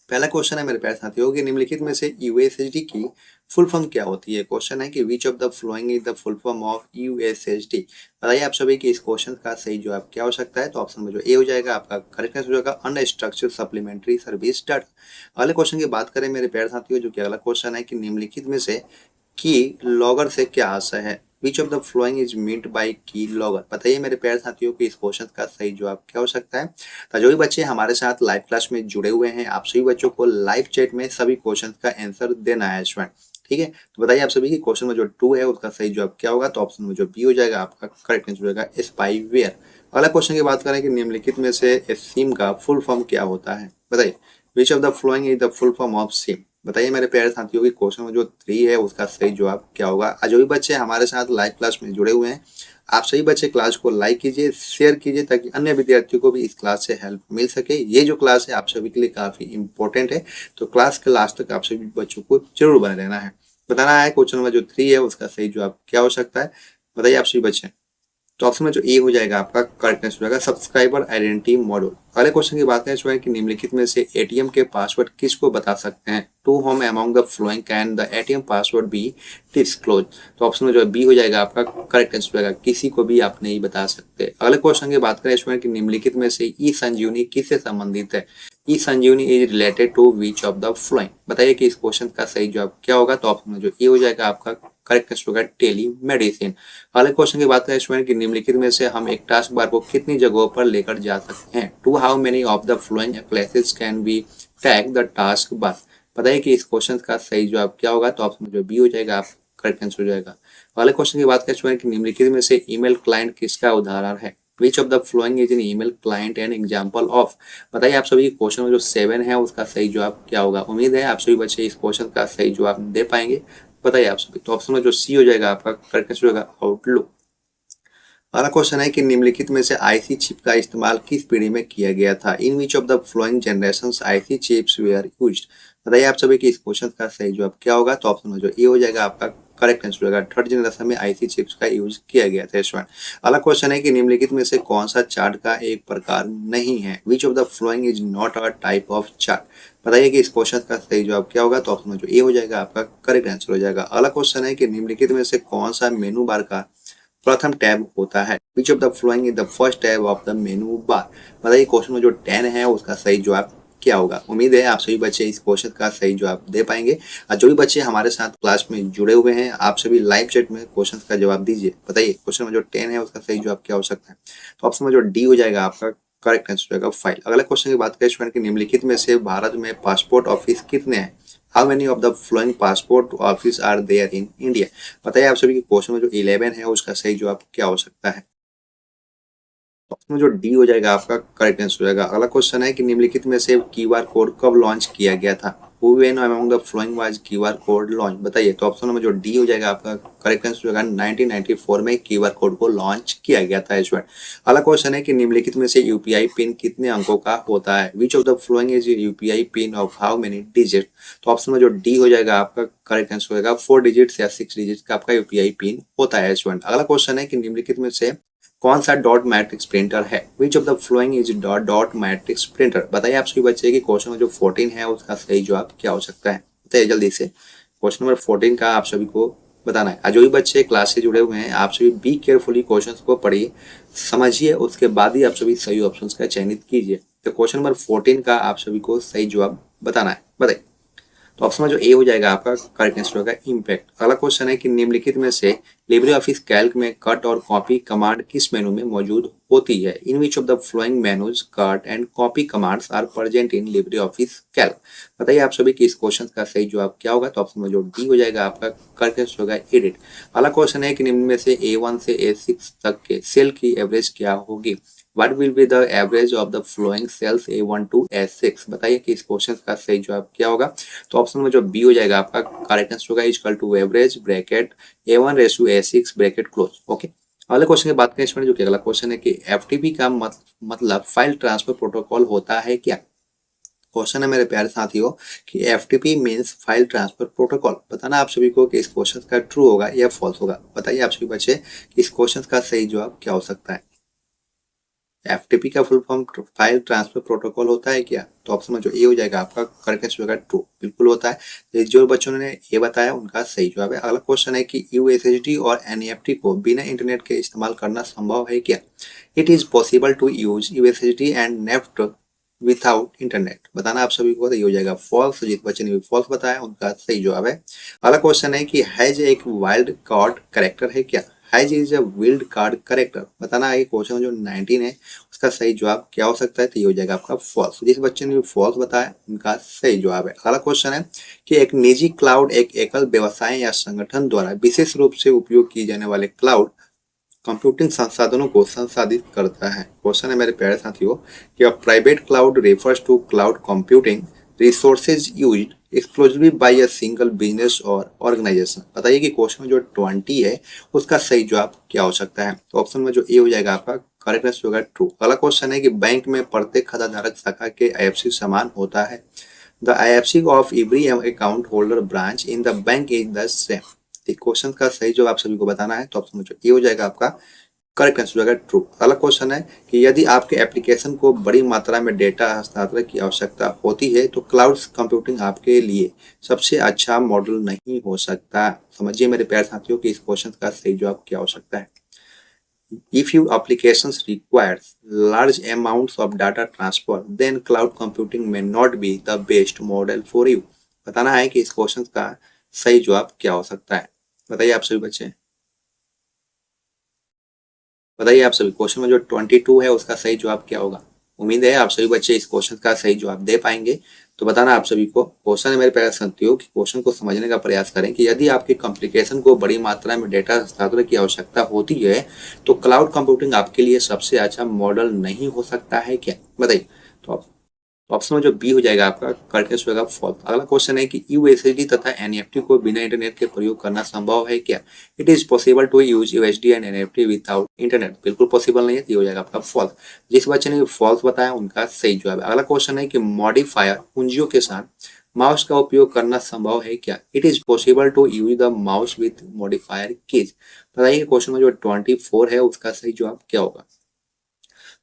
पहला क्वेश्चन है मेरे प्यारे साथियों कि निम्नलिखित में से यूएसएसडी की फुल फॉर्म क्या होती है? क्वेश्चन है कि which of the following is the full form of USSD. बताइए आप सभी कि इस क्वेश्चन का सही जवाब क्या हो सकता है? तो ऑप्शन में जो ए हो जाएगा आपका करेक्ट आंसर हो जाएगा अनस्ट्रक्चर्ड सप्लीमेंट्री सर्विस डाटा। अगले क्वेश्चन की बात करें मेरे प्यारे साथियों, जो कि अगला क्वेश्चन है कि निम्नलिखित में से की लॉगर से क्या आशय है? Which of the following is meet by keylogger. बताइए मेरे प्यारे साथियों कि इस क्वेश्चन का सही जवाब क्या हो सकता है? तो जो भी बच्चे हमारे साथ लाइव क्लास में जुड़े हुए हैं, आप सभी बच्चों को लाइव चैट में सभी क्वेश्चन का आंसर देना है स्टूडेंट, ठीक है। तो बताइए आप सभी कि क्वेश्चन में जो ट्रू है उसका सही जवाब क्या होगा? तो ऑप्शन में जो बी हो जाएगा आपका करेक्ट आंसर होगा स्पाईवेयर। अगला क्वेश्चन की बात करें कि निम्नलिखित में से सिम का फुल फॉर्म क्या होता है? बताइए विच of the following is the full form of SIM. बताइए मेरे प्यारे साथियों की क्वेश्चन में जो 3 है उसका सही जवाब क्या होगा? आज जो भी बच्चे हमारे साथ लाइव क्लास में जुड़े हुए हैं, आप सभी बच्चे क्लास को लाइक कीजिए, शेयर कीजिए ताकि अन्य विद्यार्थियों को भी इस क्लास से हेल्प मिल सके। ये जो क्लास है आप सभी के लिए काफी इंपॉर्टेंट है, तो क्लास के लास्ट तक आप सभी बच्चों को जरूर बने रहना है। बताना है क्वेश्चन में जो 3 है उसका सही जवाब क्या हो सकता है? बताइए आप सभी बच्चे। तो ऑप्शन में जो ए हो जाएगा आपका करेक्ट आंसर होगा सब्सक्राइबर आइडेंटिटी मॉड्यूल। अगले क्वेश्चन की बात करें कि निम्नलिखित में से एटीएम के पासवर्ड किसको बता सकते हैं? To whom among the following can the ATM password be disclose. तो ऑप्शन में जो बी हो जाएगा आपका करेक्ट आंसर होगा किसी को भी आप नहीं बता सकते। अगले क्वेश्चन की बात करें कि निम्नलिखित में से ई संजीवनी किससे संबंधित है? E Sanjeevani is related to which of the following. बताइए कि इस क्वेश्चन का सही जवाब क्या होगा? तो ऑप्शन में जो ए हो जाएगा आपका करेक्ट आंसर होगा टेली मेडिसिन। अगले क्वेश्चन की बात करें स्टूडेंट कि निम्नलिखित में से हम एक टास्क बार को कितनी जगहों पर लेकर जा सकते हैं? To how many of the following places can be tag the task bar. बताइए कि इस क्वेश्चन का सही जवाब क्या होगा? तो ऑप्शन जो बी हो जाएगा आप करेक्ट आंसर हो जाएगा। अगले क्वेश्चन की बात करें स्टूडेंट कि निम्नलिखित में से ईमेल क्लाइंट किसका उदाहरण है? Which of the following is an email client and example of. बताइए आप सभी क्वेश्चन में जो 7 है उसका सही जवाब क्या होगा? उम्मीद है आप सभी बच्चे इस क्वेश्चन का सही जवाब दे पाएंगे। बताइए आप सभी। तो ऑप्शन में जो सी हो जाएगा आपका करेक्ट आंसर होगा आउटलुक। अगला क्वेश्चन है कि निम्नलिखित में से आईसी चिप का इस्तेमाल किस पीढ़ी में किया गया था? In which of the following generations IC chips were used. बताइए आप सभी कि इस क्वेश्चन का सही जवाब क्या होगा? तो ऑप्शन में जो ए हो जाएगा आपका करेक्ट आंसर होगा थर्ड जनरेशन में आईसी चिप्स का यूज किया गया था स्टूडेंट। अगला क्वेश्चन है कि निम्नलिखित में से कौन सा चार्ट का एक प्रकार नहीं है? Which of the following is not a type of chart. बताइए कि इस क्वेश्चन का सही जवाब क्या होगा? तो ऑप्शन में जो ए हो जाएगा आपका करेक्ट आंसर हो जाएगा। अगला क्वेश्चन है कि निम्नलिखित में से कौन सा मेनू बार का प्रथम टैब होता है? Which of the following is the first tab of the मेनू बार। बताइए क्वेश्चन में जो 10 है उसका सही जवाब क्या होगा? उम्मीद है आप सभी बच्चे इस क्वेश्चन का सही जवाब दे पाएंगे। और जो भी बच्चे हमारे साथ क्लास में जुड़े हुए हैं आप सभी लाइव चैट में क्वेश्चन का जवाब दीजिए। बताइए क्वेश्चन में जो 10 है उसका सही जवाब क्या हो सकता है? तो ऑप्शन में जो डी हो जाएगा आपका करेक्ट आंसर होगा फाइल। अगले क्वेश्चन की बात करें स्टूडेंट की निम्नलिखित में से भारत में पासपोर्ट ऑफिस कितने हैं? How many of the following passport office are there in India. बताइए आप सभी की क्वेश्चन में जो 11 है उसका सही जवाब क्या हो सकता है? ऑप्शन में जो डी हो जाएगा आपका करेक्ट आंसर हो जाएगा। अगला क्वेश्चन है कि निम्नलिखित में से क्यूआर कोड कब लॉन्च किया गया था? When among the flowing was QR code launch. बताइए। तो ऑप्शन में जो डी हो जाएगा आपका करेक्ट आंसर होगा 1994 में क्यूआर कोड को लॉन्च किया गया था स्टूडेंट। अगला क्वेश्चन है कि निम्नलिखित में से यूपीआई पिन कितने अंकों का होता है? Which of the following is UPI pin of how many digit. तो ऑप्शन में जो डी हो जाएगा आपका करेक्ट आंसर होगा 4 डिजिट या 6 डिजिट का आपका यूपीआई पिन होता है स्टूडेंट। अगला क्वेश्चन है कि निम्नलिखित में से कौन सा डॉट मैट्रिक्स प्रिंटर है? Which of the following is dot matrix printer. बताइए आप सभी बच्चे कि क्वेश्चन में जो 14 है उसका सही जवाब क्या हो सकता है? बताइए जल्दी से। क्वेश्चन नंबर 14 का आप सभी को बताना है। जो भी बच्चे क्लास से जुड़े हुए हैं आप सभी बी केयरफुली क्वेश्चंस को पढ़िए, समझिए, उसके बाद ही आप सभी सही ऑप्शंस का चयनित कीजिए। तो क्वेश्चन नंबर 14 का आप सभी को सही जवाब बताना है। बताइए। तो ऑप्शन में जो ए हो जाएगा आपका करेक्ट आंसर होगा इम्पैक्ट। अगला क्वेश्चन है कि निम्नलिखित में से लिब्रे ऑफिस कैल्क में कट और कॉपी कमांड किस मेनू में मौजूद होती है? In which of the following menus cut and copy commands are present in Libre office Calc? बताइए आप सभी कि इस क्वेश्चन का सही जवाब क्या होगा? तो ऑप्शन में जो डी हो जाएगा आपका करेक्ट आंसर होगा एडिट। अगला क्वेश्चन है कि निम्न में से A1 से A6 तक के सेल की एवरेज क्या होगी? What will be the average of the flowing cells A1 to A6? बताइए कि इस क्वेश्चन का सही जवाब क्या होगा? तो ऑप्शन में जो बी हो जाएगा आपका करेक्ट आंसर होगा equal to average bracket A1 ratio A6 bracket close. Okay, अगले क्वेश्चन की बात करें इसमें, जो कि अगला क्वेश्चन है कि FTP का मतलब फाइल ट्रांसफर प्रोटोकॉल होता है क्या? क्वेश्चन है मेरे प्यारे साथियों कि FTP means file transfer protocol. बताना आप सभी को कि इस क्वेश्चन का ट्रू होगा या फॉल्स होगा। बताइए आप सभी बच्चे कि इस क्वेश्चन का सही जवाब क्या हो सकता है? FTP का full form file transfer protocol होता है क्या? तो ऑप्शन में जो ए हो जाएगा आपका करेक्ट आंसर होगा ट्रू, बिल्कुल होता है। तो जो बच्चों ने ये बताया उनका सही जवाब है। अगला क्वेश्चन है कि USSD और NEFT को बिना इंटरनेट के इस्तेमाल करना संभव है क्या? It is possible to use USSD and NEFT without internet. बताना आप सभी को, तो ये हो जाएगा फॉल्स। जिस बच्चे ने भी फॉल्स बताया उनका सही जवाब है। अगला क्वेश्चन है कि हैज एक वाइल्ड कार्ड कैरेक्टर है क्या? Has is a wild card character. बताना है क्वेश्चन जो 19 है उसका सही जवाब क्या हो सकता है? तो ये हो जाएगा आपका फॉल्स। जिस बच्चे ने भी फॉल्स बताया उनका सही जवाब है। अगला क्वेश्चन है कि एक निजी क्लाउड एक एकल व्यवसाय या संगठन द्वारा विशेष रूप से उपयोग किए जाने वाले क्लाउड कंप्यूटिंग संसाधनों को संसाधित करता है। क्वेश्चन है मेरे प्यारे साथियों कि private cloud refers to cloud computing resources used exclusively by a single business और ऑर्गेनाइजेशन। बताइए कि क्वेश्चन जो 20 है उसका सही जवाब क्या हो सकता है? तो ऑप्शन में जो ए हो जाएगा आपका करेक्ट आंसर होगा ट्रू। अगला क्वेश्चन है कि बैंक में प्रत्येक खाताधारक शाखा के IFSC समान होता है। The IFSC of every account holder branch in the bank is the same. Question का सही जवाब आप सभी को बताना है। तो ऑप्शन में जो ए हो जाएगा आपका करेक्ट आंसर होगा ट्रू। अगला क्वेश्चन है कि यदि आपके एप्लीकेशन को बड़ी मात्रा में डेटा हस्तांतरण की आवश्यकता होती है तो क्लाउड कंप्यूटिंग आपके लिए सबसे अच्छा मॉडल नहीं हो सकता। समझिए मेरे प्यारे साथियों कि इस क्वेश्चन का सही जवाब क्या हो सकता है? If your applications requires large amounts of data transfer, then cloud computing may not be the best model for you। बताना है कि इस क्वेश्चन का सही जवाब क्या हो सकता है? बताइए आप सभी बच्चे, बताइए आप सभी क्वेश्चन में जो 22 है उसका सही जवाब क्या होगा? उम्मीद है आप सभी बच्चे इस क्वेश्चन का सही जवाब दे पाएंगे। तो बताना आप सभी को, क्वेश्चन है मेरे प्यारे साथियों कि क्वेश्चन को समझने का प्रयास करें कि यदि आपकी एप्लीकेशन को बड़ी मात्रा में डेटा हस्तांतरण की आवश्यकता होती है तो क्लाउड कंप्यूटिंग आपके लिए सबसे अच्छा मॉडल नहीं हो सकता है क्या? बताइए। तो ऑप्शन में जो बी हो जाएगा आपका करेक्ट आंसर होगा फॉल्स। अगला क्वेश्चन है कि USSD तथा NEFT को बिना इंटरनेट के प्रयोग करना संभव है क्या? It is possible to use USD and NEFT without internet. बिल्कुल पॉसिबल नहीं है, तो ये हो जाएगा आपका फॉल्स। जिस बच्चे ने फॉल्स बताया उनका सही जवाब है। अगला क्वेश्चन है कि मॉडिफायर कुंजियों के साथ माउस का उपयोग करना संभव है क्या? It is possible to use the mouse with modifier keys. बताइए क्वेश्चन में जो 24 है उसका सही जवाब क्या होगा?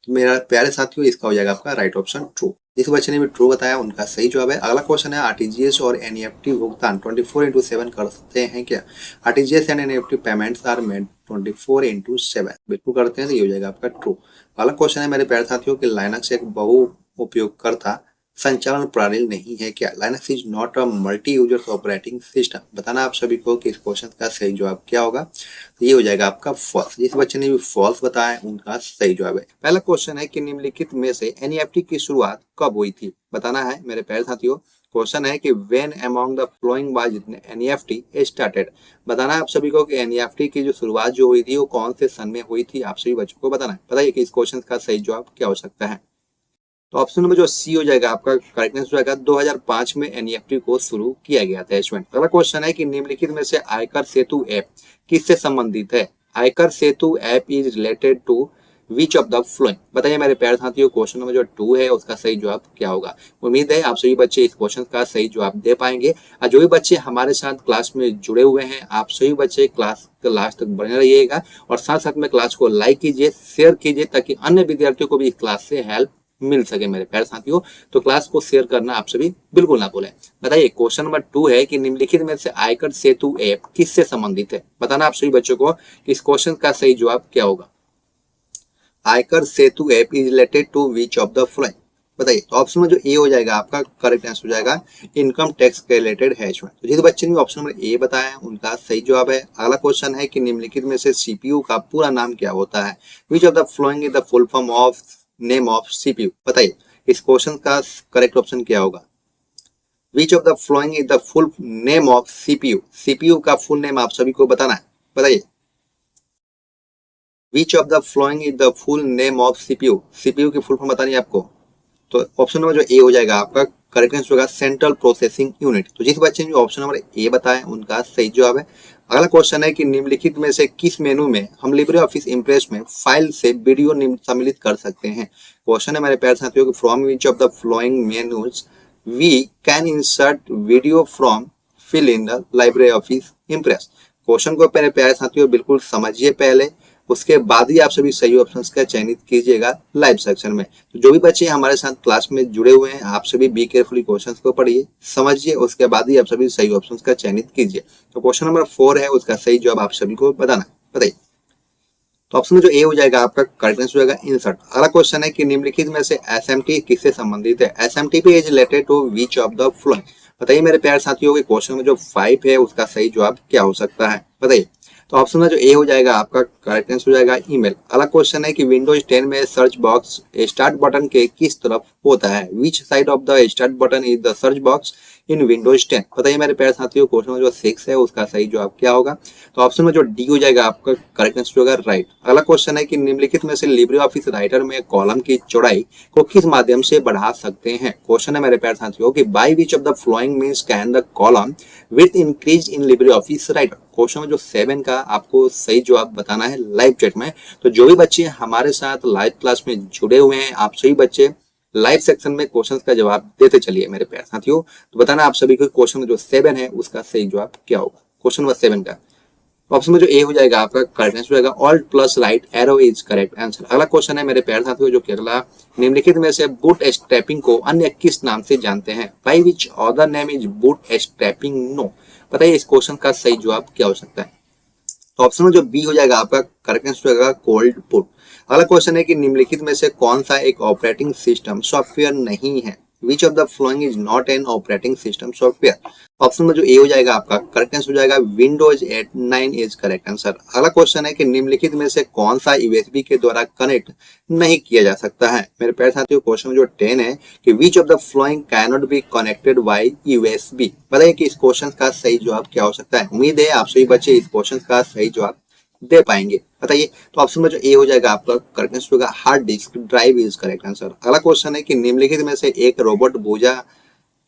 तो मेरा प्यारे साथियों इसका हो जाएगा आपका राइट ऑप्शन ट्रू। जिस बच्चे ने भी ट्रू बताया उनका सही जवाब है। अगला क्वेश्चन है RTGS और NEFT भुगतान 24/7 कर सकते हैं क्या? RTGS and NEFT payments are made 24/7। बिल्कुल करते हैं, तो ये हो जाएगा आपका ट्रू। अगला क्वेश्चन है मेरे प्यारे साथियों कि लाइनक्स एक बहु उपयोगकर्ता संचालन प्रणाली नहीं है क्या? Linux is not a multi user operating system. बताना आप सभी को कि इस क्वेश्चन का सही जवाब क्या होगा? तो ये हो जाएगा आपका फॉल्स। जिस बच्चे ने भी फॉल्स बताया उनका सही जवाब है। पहला क्वेश्चन है कि निम्नलिखित में से NEFT की शुरुआत कब हुई थी? बताना है मेरे प्यारे साथियों। क्वेश्चन है कि when among the flowing was NEFT started. बताना है आप सभी को कि NEFT की जो शुरुआत जो हुई थी वो कौन से सन में हुई थी? आप सभी बच्चों को बताना है। बताइए कि इस क्वेश्चन का सही जवाब क्या हो सकता है? तो ऑप्शन नंबर जो सी हो जाएगा आपका करेक्ट आंसर हो जाएगा 2005 में NEFT को शुरू किया गया था स्टूडेंट। अगला क्वेश्चन है कि निम्नलिखित में से आयकर सेतु ऐप किससे संबंधित है? Aaykar Setu app is related to which of the following. बताइए मेरे प्यारे साथियों क्वेश्चन नंबर जो 2 है उसका सही जवाब क्या होगा? उम्मीद है आप सभी बच्चे इस क्वेश्चन का सही जवाब दे पाएंगे। और जो भी बच्चे हमारे साथ क्लास में जुड़े हुए हैं आप सभी बच्चे क्लास के लास्ट तक बने रहिएगा और साथ साथ में क्लास को लाइक कीजिए, शेयर कीजिए ताकि अन्य विद्यार्थियों को भी इस क्लास से हेल्प मिल सके मेरे प्यारे साथियों। तो क्लास को शेयर करना आप सभी बिल्कुल ना भूलें। बताइए क्वेश्चन नंबर 2 है कि निम्नलिखित में से आयकर सेतु ऐप किससे संबंधित है? बताना आप सभी बच्चों को कि इस क्वेश्चन का सही जवाब क्या होगा? Aaykar Setu app is related to which of the following. बताइए। तो ऑप्शन में जो ए हो जाएगा आपका करेक्ट आंसर हो जाएगा इनकम टैक्स के रिलेटेड है इसमें। तो जिस बच्चे ने ऑप्शन नंबर ए बताया उनका सही जवाब है। अगला क्वेश्चन है कि निम्नलिखित में से सीपीयू का पूरा नाम क्या होता है? Which of the following is the full form of name of CPU? बताइए इस क्वेश्चन का करेक्ट ऑप्शन क्या होगा? विच of the following is the full name of CPU? CPU का फुल नेम आप सभी को बताना है, बताइए। विच of the following is the full name of CPU? CPU की फुल फॉर्म बतानी है आपको। तो ऑप्शन नंबर जो ए हो जाएगा आपका करेक्ट आंसर होगा सेंट्रल प्रोसेसिंग यूनिट। तो जिस बच्चे ने ऑप्शन नंबर ए बताया उनका सही जवाब है। अगला क्वेश्चन है कि निम्नलिखित में से किस मेनू में हम लिब्रे ऑफिस इम्प्रेस में फाइल से वीडियो सम्मिलित कर सकते हैं? क्वेश्चन है मेरे प्यारे साथियों कि from which of the following menus we can insert video from file in the library office impress. Question को मेरे प्यारे साथियों बिल्कुल समझिए पहले, उसके बाद ही आप सभी सही ऑप्शंस का चयनित कीजिएगा लाइव सेक्शन में। तो जो भी बच्चे हमारे साथ क्लास में जुड़े हुए हैं आप सभी बी केयरफुली क्वेश्चंस को पढ़िए, समझिए, उसके बाद ही आप सभी सही ऑप्शंस का चयनित कीजिए। तो क्वेश्चन नंबर 4 है, उसका सही जवाब आप सभी को बताना है, बताइए। तो ऑप्शन में जो ए हो जाएगा आपका करेक्ट आंसर हो जाएगा इंसर्ट। अगला क्वेश्चन है कि निम्नलिखित में से एसएमटी किससे संबंधित है? SMTP is related to which of the following? बताइए मेरे प्यारे साथियों के क्वेश्चन में जो 5 है उसका सही जवाब क्या हो सकता है, बताइए। तो ऑप्शन में जो ए हो जाएगा आपका करेक्ट आंसर हो जाएगा ईमेल। अगला क्वेश्चन है कि विंडोज 10 में सर्च बॉक्स स्टार्ट बटन के किस तरफ होता है? Which side of the start button is the search box in Windows 10? बताइए मेरे प्यारे साथियों क्वेश्चन में जो 6 है उसका सही जवाब क्या होगा? तो ऑप्शन में जो डी हो जाएगा आपका करेक्ट आंसर होगा राइट। अगला क्वेश्चन है कि निम्नलिखित में से लिब्रे ऑफिस राइटर में कॉलम की चौड़ाई को किस माध्यम से बढ़ा सकते हैं? क्वेश्चन है मेरे प्यारे साथियों कि by which of the flowing means can the column with increase in Libre office writer? Question में जो 7 का आपको सही जवाब बताना है लाइव चैट में। तो जो भी बच्चे हमारे साथ लाइव क्लास में जुड़े हुए हैं आप सभी बच्चे लाइव सेक्शन में क्वेश्चंस का जवाब देते चलिए मेरे प्यारे साथियों। तो बताना आप सभी को क्वेश्चन में जो 7 है उसका सही जवाब क्या होगा? क्वेश्चन नंबर 7 का ऑप्शन में जो ए हो जाएगा आपका करेक्ट आंसर हो जाएगा alt plus right arrow is correct answer. अगला क्वेश्चन है मेरे प्यारे साथियों जो कि अगला निम्नलिखित में से बूट स्ट्रैपिंग को अन्य किस नाम से जानते हैं? By which other name is bootstrapping known? बताइए इस क्वेश्चन का सही जवाब क्या हो सकता है? तो ऑप्शन में जो बी हो जाएगा आपका करेक्ट आंसर हो जाएगा कोल्ड पुट। अगला क्वेश्चन है कि निम्नलिखित में से कौन सा एक ऑपरेटिंग सिस्टम सॉफ्टवेयर नहीं है? Which of the following is not an operating system software? Option में जो ए हो जाएगा आपका करेक्ट आंसर हो जाएगा विंडोज 8 इज करेक्ट आंसर। अगला क्वेश्चन है कि निम्नलिखित में से कौन सा यूएसबी के द्वारा कनेक्ट नहीं किया जा सकता है? मेरे प्यारे साथियों क्वेश्चन में जो 10 है कि which of the following can not be connected by USB? बताइए कि इस क्वेश्चन का सही जवाब क्या हो सकता है? उम्मीद है आप सभी बच्चे इस क्वेश्चन का सही जवाब दे पाएंगे, बताइए। तो ऑप्शन में जो ए हो जाएगा आपका करेक्ट आंसर होगा hard disk drive is correct answer. अगला क्वेश्चन है कि निम्नलिखित में से एक रोबोट भुजा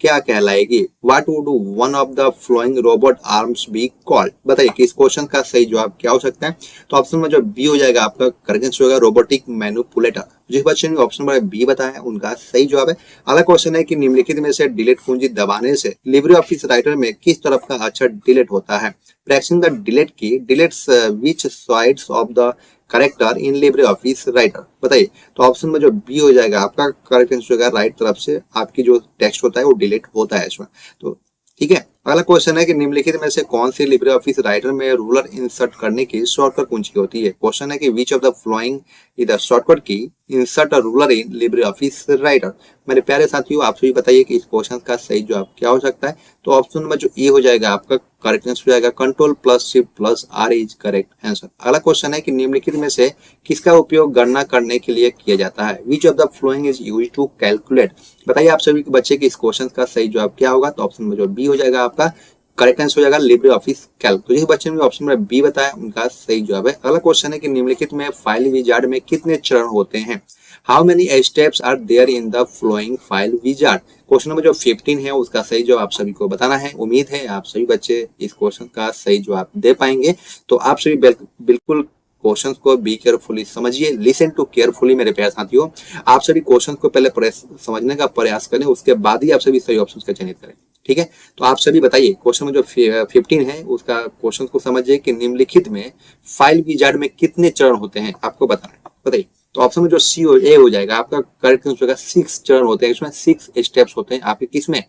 क्या कहलाएगी? What would one of the following robot arms be called? बताइए कि इस क्वेश्चन का सही जवाब क्या हो सकता है? तो ऑप्शन में जो बी हो जाएगा आपका करेक्ट आंसर होगा रोबोटिक मैनिपुलेटर। जिस बच्चे ने ऑप्शन नंबर बी बताया उनका सही जवाब है। अगला क्वेश्चन है कि निम्नलिखित में से डिलीट कुंजी दबाने से लिब्रे ऑफिस राइटर में किस तरफ का अक्षर डिलीट होता है? प्रेसिंग द डिलीट की deletes which sides of the character in Libre office Writer? बताइए। तो ऑप्शन में जो बी हो जाएगा आपका करेक्ट आंसर होगा राइट तरफ से आपकी जो टेक्स्ट होता है वो डिलीट होता है इसमें। तो ठीक है। अगला क्वेश्चन है कि निम्नलिखित में से कौन सी लिब्रे ऑफिस राइटर में रूलर इंसर्ट करने की शॉर्टकट कुंजी होती है? क्वेश्चन है कि which of the following is the shortcut key insert a ruler in Libre office Writer? मेरे प्यारे साथियों आप सभी बताइए कि इस क्वेश्चन का सही जवाब क्या हो सकता है? तो ऑप्शन में जो ए हो जाएगा आपका करेक्ट आंसर हो जाएगा control plus shift plus R is correct answer. अगला क्वेश्चन है कि निम्नलिखित में से किसका उपयोग गणना करने के लिए किया जाता है? Which of the following is use to calculate? बताइए आप सभी बच्चे के इस क्वेश्चन का सही जवाब क्या होगा? तो ऑप्शन में जो बी हो जाएगा आपका करेक्ट आंसर हो जाएगा लिब्रे ऑफिस कैल्क। तो जिस बच्चे ने ऑप्शन में बी बताया उनका सही जवाब है। अगला क्वेश्चन है कि निम्नलिखित में फाइल विजार्ड में कितने चरण होते हैं? How many steps are there in the following file wizard? Question number जो 15 है उसका सही जवाब आप सभी को बताना है। उम्मीद है आप सभी बच्चे इस क्वेश्चन का सही जवाब दे पाएंगे। तो आप सभी बिल्कुल क्वेश्चंस को बी केयरफुली समझिए, लिसन टू केयरफुली मेरे प्यारे साथियों। आप सभी क्वेश्चंस को पहले समझने का प्रयास करें, उसके बाद ही आप सभी सही ऑप्शंस का चयनित करें, ठीक है। तो आप सभी बताइए क्वेश्चन में जो 15 है उसका क्वेश्चन को समझिए कि निम्नलिखित में फाइल विजार्ड में कितने चरण होते हैं आपको बताना है, बताइए। तो ऑप्शन में जो सी ए हो जाएगा आपका करेक्ट आंसर होगा 6 चरण होते हैं, इसमें 6 स्टेप्स होते हैं आपके किसमें?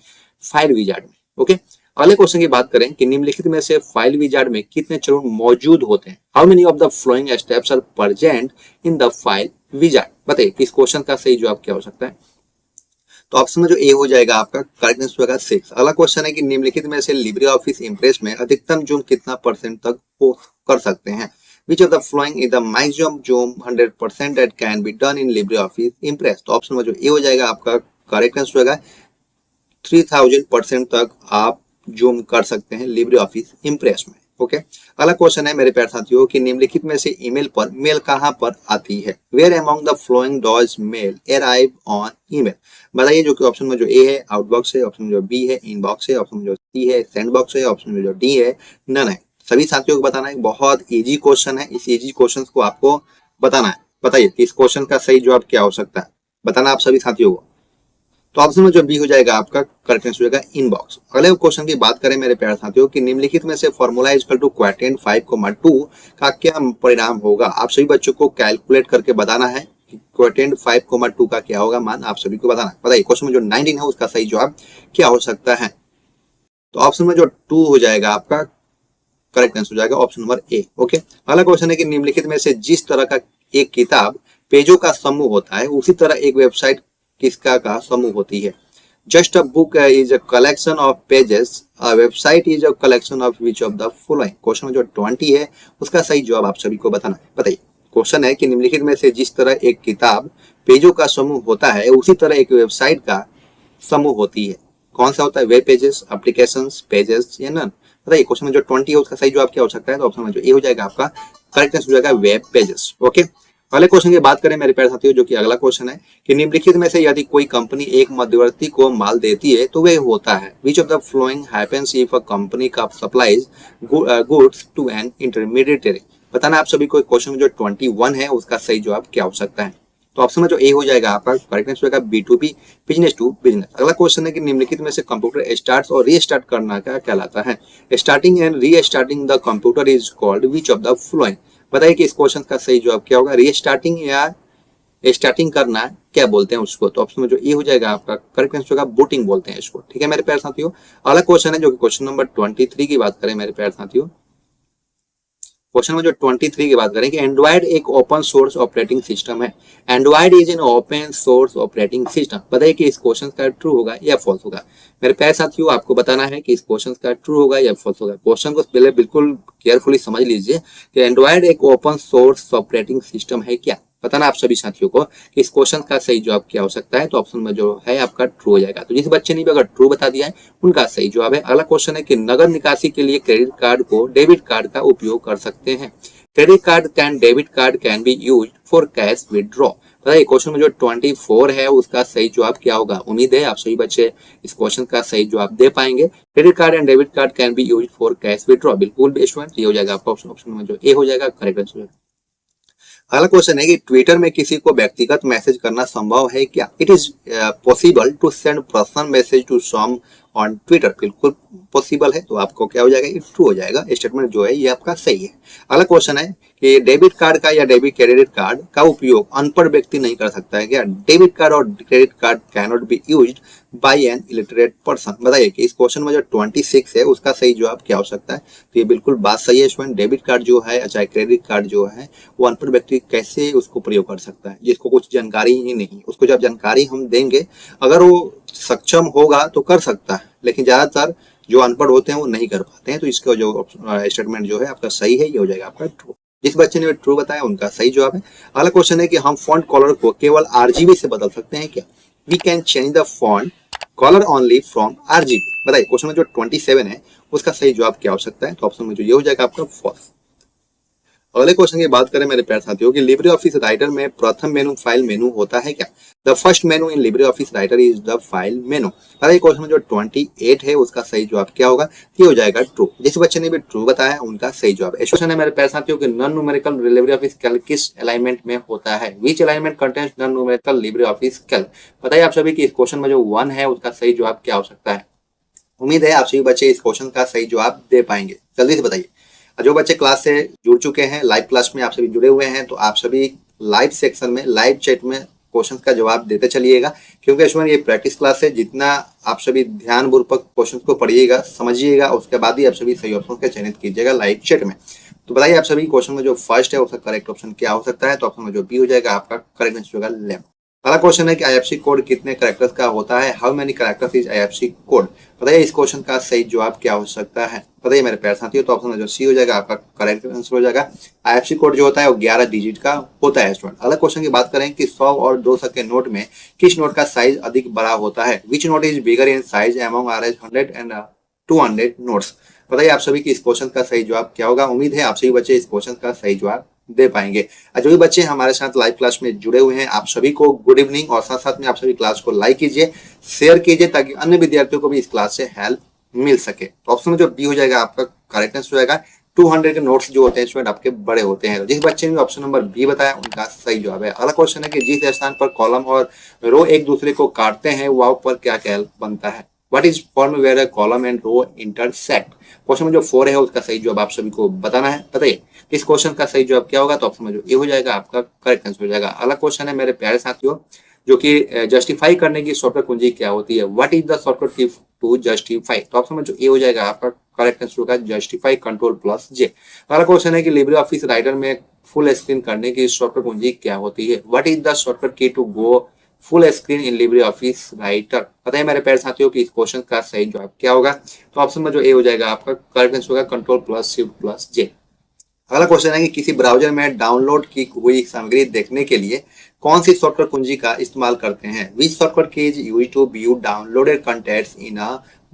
फाइल विजार्ड में, ओके। अगले क्वेश्चन की बात करें कि निम्नलिखित में से फाइल विजार्ड में कितने चरण मौजूद होते हैं? How many of the following steps are present in the file wizard? बताइए कि इस क्वेश्चन का सही जवाब क्या हो सकता है? तो ऑप्शन में जो ए हो जाएगा आपका करेक्ट आंसर होगा 6। अगला क्वेश्चन है कि निम्नलिखित में से लिब्रे ऑफिस इम्प्रेस में अधिकतम जूम कितना परसेंट तक हो कर सकते हैं? Which of the following is the maximum zoom 100% that can be done in Libre Office impress? तो ऑप्शन में जो ए हो जाएगा आपका करेक्ट आंसर होगा 3000% तक आप जूम कर सकते हैं लिब्रे ऑफिस इम्प्रेस में। ओके, अगला क्वेश्चन है मेरे प्यारे साथियों कि निम्नलिखित में से ईमेल पर मेल कहां पर आती है? Where among the following does mail arrive on email? बताइए। जो कि ऑप्शन में जो ए है आउटबॉक्स है, ऑप्शन में जो बी है इनबॉक्स है, ऑप्शन में जो सी है सेंड बॉक्स है, ऑप्शन में जो डी है नन है। सभी साथियों को बताना है, बहुत इजी क्वेश्चन है। इस इजी क्वेश्चन को आपको बताना है। बताइए कि इस क्वेश्चन का सही जवाब क्या हो सकता है, बताना आप सभी साथियों को। तो ऑप्शन में जो बी हो जाएगा आपका करेक्ट आंसर होगा इनबॉक्स। अगले क्वेश्चन की बात करें मेरे प्यारे साथियों कि निम्नलिखित में से फॉर्मूला इक्वल टू क्वोटिएंट 5,2 का क्या परिणाम होगा? आप सभी बच्चों को कैलकुलेट करके बताना है कि क्वोटिएंट 5,2 का क्या होगा मान, आप सभी को बताना है। बताइए क्वेश्चन में जो 19 है उसका सही जवाब क्या हो सकता है? तो ऑप्शन में जो 2 हो जाएगा आपका करेक्ट आंसर हो जाएगा ऑप्शन नंबर ए। ओके, अगला क्वेश्चन है कि निम्नलिखित में से जिस तरह का एक किताब पेजों का समूह होता है उसी तरह एक वेबसाइट किसका का समूह होती है? Just a book is a collection of pages, a website is a collection of which of the following? Question में जो 20 है उसका सही जवाब आप सभी को बताना है। बताइए क्वेश्चन है कि निम्नलिखित में से जिस तरह एक किताब पेजों का समूह होता है उसी तरह एक वेबसाइट का समूह होती है। कौन सा होता है? वेब पेजेस, एप्लीकेशंस, पेजेस या नन? बताइए क्वेश्चन में जो 20 है उसका सही जवाब क्या हो सकता है? तो ऑप्शन में जो ए हो जाएगा आपका करेक्ट आंसर हो जाएगा वेब पेजेस। ओके, अगले क्वेश्चन की बात करें मेरे प्यारे साथियों जो कि अगला क्वेश्चन है कि निम्नलिखित में से यदि कोई कंपनी एक मध्यवर्ती को माल देती है तो वह होता है? Which of the following happens if a company का supplies goods to an intermediary? बताना आप सभी को। क्वेश्चन में जो 21 है उसका सही जवाब क्या हो सकता है? तो ऑप्शन में जो ए हो जाएगा आपका करेक्ट आंसर होगा B2B, बिजनेस टू बिजनेस। अगला क्वेश्चन है कि निम्नलिखित में से कंप्यूटर स्टार्ट और रीस्टार्ट करना क्या कहलाता है? Starting and restarting the computer is called which of the following? बताइए कि इस क्वेश्चन का सही जवाब क्या होगा? रीस्टार्टिंग या स्टार्टिंग करना क्या बोलते हैं उसको? तो ऑप्शन में जो ए हो जाएगा आपका करेक्ट आंसर होगा बूटिंग बोलते हैं इसको। ठीक है मेरे प्यारे साथियों, अगला क्वेश्चन है जो कि क्वेश्चन नंबर 23 की बात करें मेरे प्यारे साथियों। क्वेश्चन में जो 23 की बात करें कि एंड्रॉइड एक ओपन सोर्स ऑपरेटिंग सिस्टम है। Android is an open source operating system. बताइए कि इस क्वेश्चन का ट्रू होगा या फॉल्स होगा? मेरे प्यारे साथियों आपको बताना है कि इस क्वेश्चन का ट्रू होगा या फॉल्स होगा। क्वेश्चन को पहले बिल्कुल केयरफुली समझ लीजिए कि एंड्रॉइड एक ओपन सोर्स ऑपरेटिंग सिस्टम है क्या? बताना आप सभी साथियों को कि इस क्वेश्चन का सही जवाब क्या हो सकता है? तो ऑप्शन में जो है आपका ट्रू हो जाएगा। तो जिस बच्चे ने भी अगर ट्रू बता दिया है उनका सही जवाब है। अगला क्वेश्चन है कि नगद निकासी के लिए क्रेडिट कार्ड को डेबिट कार्ड का उपयोग कर सकते हैं? Credit card can debit card can be use for cash withdraw? बताइए क्वेश्चन में जो 24 है उसका सही जवाब क्या होगा? उम्मीद है आप सभी बच्चे इस क्वेश्चन का सही जवाब दे पाएंगे। Credit card and debit card can be use for cash withdraw, बिल्कुल भी स्टूडेंट ये हो जाएगा आपका ऑप्शन में जो ए हो जाएगा करेक्ट आंसर। अगला क्वेश्चन है कि ट्विटर में किसी को व्यक्तिगत मैसेज करना संभव है क्या? It is possible to send personal message to someone Twitter? बिल्कुल पॉसिबल है। तो आपको क्या हो जाएगा? ये ट्रू हो जाएगा। स्टेटमेंट जो है ये आपका सही है। अगला क्वेश्चन है कि डेबिट कार्ड का या डेबिट क्रेडिट कार्ड का उपयोग अनपढ़ व्यक्ति नहीं कर सकता है क्या? डेबिट कार्ड और credit card can not be used by an illiterate person. बताइए कि इस क्वेश्चन में जो 26 है उसका सही जवाब क्या हो सकता है? तो ये बिल्कुल बात सही है स्टूडेंट। डेबिट कार्ड जो है चाहे क्रेडिट कार्ड जो है वो अनपढ़ व्यक्ति कैसे उसको प्रयोग कर सकता है जिसको कुछ जानकारी ही नहीं? उसको जब जानकारी हम देंगे अगर वो सक्षम होगा तो कर सकता है, लेकिन ज्यादातर जो अनपढ़ होते हैं वो नहीं कर पाते हैं। तो इसका जो स्टेटमेंट जो है आपका सही है ये हो जाएगा आपका ट्रू। जिस बच्चे ने ट्रू बताया उनका सही जवाब है। अगला क्वेश्चन है कि हम फॉन्ट कलर को केवल RGB से बदल सकते हैं क्या? We can change the font colour only from RGB। बताइए क्वेश्चन में जो 27 है उसका सही जवाब क्या हो सकता है? तो ऑप्शन में जो ये हो जाएगा आपका फॉल्स। अगले क्वेश्चन की बात करें मेरे प्यारे साथियों कि लिब्रे ऑफिस राइटर में प्रथम मेनू फाइल मेनू होता है क्या? The first menu in Libre office writer is the file menu. अरे क्वेश्चन में जो 28 है उसका सही जवाब क्या होगा? ये हो जाएगा ट्रू। जिस बच्चे ने भी ट्रू बताया उनका सही जवाब। क्वेश्चन है मेरे प्यारे साथियों कि non numerical Libre office Calc किस अलाइनमेंट में होता है? Which alignment contains non numerical Libre office Calc? बताइए आप सभी की इस क्वेश्चन में जो 1 है उसका सही जवाब क्या हो सकता है? उम्मीद है आप सभी बच्चे इस क्वेश्चन का सही जवाब दे पाएंगे। जल्दी से बताइए। जो बच्चे क्लास से जुड़ चुके हैं, लाइव क्लास में आप सभी जुड़े हुए हैं, तो आप सभी लाइव सेक्शन में लाइव चैट में क्वेश्चन का जवाब देते चलिएगा, क्योंकि इसमें ये प्रैक्टिस क्लास है। जितना आप सभी ध्यानपूर्वक क्वेश्चन को पढ़िएगा समझिएगा उसके बाद ही आप सभी सही ऑप्शन का चयनित कीजिएगा लाइव चैट में। तो बताइए आप सभी क्वेश्चन में जो फर्स्ट है उसका करेक्ट ऑप्शन क्या हो सकता है? तो ऑप्शन में जो बी हो जाएगा आपका करेक्ट आंसर होगा लेफ्ट। अगला क्वेश्चन है कि आईएफएससी कोड कितने कैरेक्टर्स का होता है, how many characters is IFSC code. बताइए इस क्वेश्चन का सही जवाब क्या हो सकता है। बताइए मेरे प्यारे साथियों, तो ऑप्शन जो सी हो जाएगा आपका करेक्ट आंसर हो जाएगा। आईएफएससी कोड जो होता है वो 11 डिजिट का होता है स्टूडेंट। अगला क्वेश्चन की बात करें कि 100 और 200 के नोट में किस नोट का साइज अधिक बड़ा होता है, which note is bigger in size among RS 100 and 200 notes. बताइए आप सभी की इस क्वेश्चन का सही जवाब क्या होगा। उम्मीद है आप सभी बच्चे इस क्वेश्चन का सही जवाब दे पाएंगे। जो भी बच्चे हमारे साथ लाइव क्लास में जुड़े हुए हैं आप सभी को गुड इवनिंग, और साथ साथ में आप सभी क्लास को लाइक कीजिए, शेयर कीजिए, ताकि अन्य विद्यार्थियों को भी इस क्लास से हेल्प मिल सके। तो ऑप्शन में जो बी हो जाएगा आपका करेक्ट आंसर हो जाएगा। 200 के नोट्स जो होते हैं स्टूडेंट आपके बड़े होते हैं। जिस बच्चे ने ऑप्शन नंबर बी बताया उनका सही जवाब है। अगला क्वेश्चन है कि जिस स्थान पर कॉलम और रो एक दूसरे को काटते हैं वहां पर क्या क्या बनता है। What is form where a column and row intersect. Question में जो 4 है उसका सही जवाब आप सभी को बताना है। बताइए इस क्वेश्चन का सही जवाब क्या होगा। तो ऑप्शन में जो ए हो जाएगा आपका करेक्ट आंसर हो जाएगा। अगला क्वेश्चन है मेरे प्यारे साथियों, जो कि जस्टिफाई करने की शॉर्टकट कुंजी क्या होती है। What is the shortcut key to justify. तो ऑप्शन में जो ए हो जाएगा आपका करेक्ट आंसर होगा जस्टिफाई कंट्रोल प्लस जे। अगला क्वेश्चन है कि लिब्रे ऑफिस राइटर में फुल स्क्रीन करने की शॉर्टकट कुंजी क्या होती है। What is the shortcut key to go full screen in Libre office Writer. बताइए मेरे प्यारे साथियों कि इस क्वेश्चन का सही जवाब क्या होगा। तो ऑप्शन में जो ए हो जाएगा आपका करेक्ट आंसर होगा control plus shift plus J. अगला क्वेश्चन है कि किसी ब्राउजर में डाउनलोड की हुई सामग्री देखने के लिए कौन सी शॉर्टकट कुंजी का इस्तेमाल करते हैं। Which shortcut key is used to view downloaded contents in a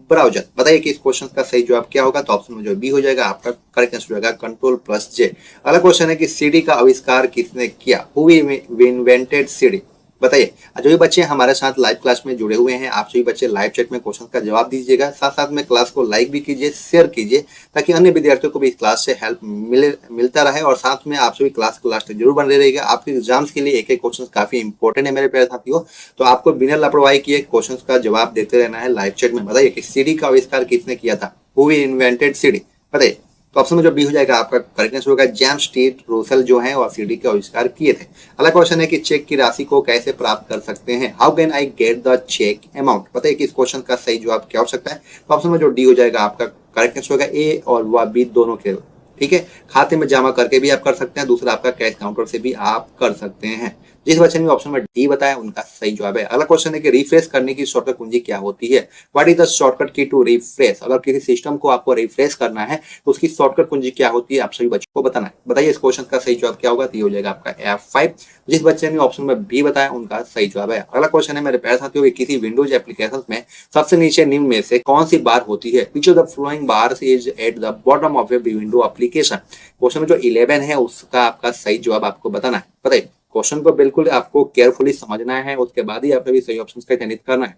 browser. बताइए कि इस क्वेश्चन का सही जवाब क्या होगा। तो ऑप्शन में जो बी हो जाएगा आपका करेक्ट आंसर हो जाएगा कंट्रोल प्लस जे। अगला क्वेश्चन है कि सीडी का आविष्कार किसने किया। Who invented CD. बताइए जो भी बच्चे हमारे साथ लाइव क्लास में जुड़े हुए हैं आप सभी बच्चे लाइव चैट में क्वेश्चन का जवाब दीजिएगा, साथ साथ में क्लास को लाइक भी कीजिए, शेयर कीजिए, ताकि अन्य विद्यार्थियों को भी इस क्लास से हेल्प मिलता रहे। और साथ में आप सभी क्लास को लास्ट तक जरूर बने रहिएगा। आपके एग्जाम्स के लिए एक एक क्वेश्चन काफी इंपॉर्टेंट है मेरे प्यारे साथियों, तो आपको बिना लापरवाही किए क्वेश्चन का जवाब देते रहना है लाइव चैट में। बताइए कि सीडी का आविष्कार किसने किया था। Who invented CD. बताइए तो ऑप्शन में जो बी हो जाएगा आपका करेक्ट आंसर होगा जेम्स टी रूसेल जो है और सीडी का आविष्कार किए थे। अगला क्वेश्चन है कि चेक की राशि को कैसे प्राप्त कर सकते हैं। How can I get the check amount. बताइए कि इस क्वेश्चन का सही जवाब क्या हो सकता है। तो ऑप्शन में जो डी हो जाएगा आपका करेक्ट आंसर होगा ए और वह बी दोनों के। ठीक है, खाते में जमा करके भी आप कर सकते हैं, दूसरा आपका कैश काउंटर से भी आप कर सकते हैं। जिस बच्चे ने ऑप्शन में डी बताया उनका सही जवाब है। अगला क्वेश्चन है कि रिफ्रेश करने की शॉर्टकट कुंजी क्या होती है। What is the shortcut key to refresh. अगर किसी सिस्टम को आपको रिफ्रेश करना है तो उसकी शॉर्टकट कुंजी क्या होती है आप सभी बच्चों को बताना है। बताइए इस क्वेश्चन का सही जवाब क्या होगा। तो ये हो जाएगा आपका F5। जिस बच्चे ने ऑप्शन में बी बताया उनका सही जवाब है। अगला क्वेश्चन है मेरे प्यारे साथियों कि किसी विंडोज एप्लीकेशन में सबसे नीचे निम्न में से कौन सी बार होती है। Which of the flowing bars is at the bottom of a window application. Question में जो 11 है उसका आपका सही जवाब आपको बताना है। बताइए क्वेश्चन को बिल्कुल आपको केयरफुली समझना है, उसके बाद ही आपको भी सही ऑप्शन का चयनित करना है।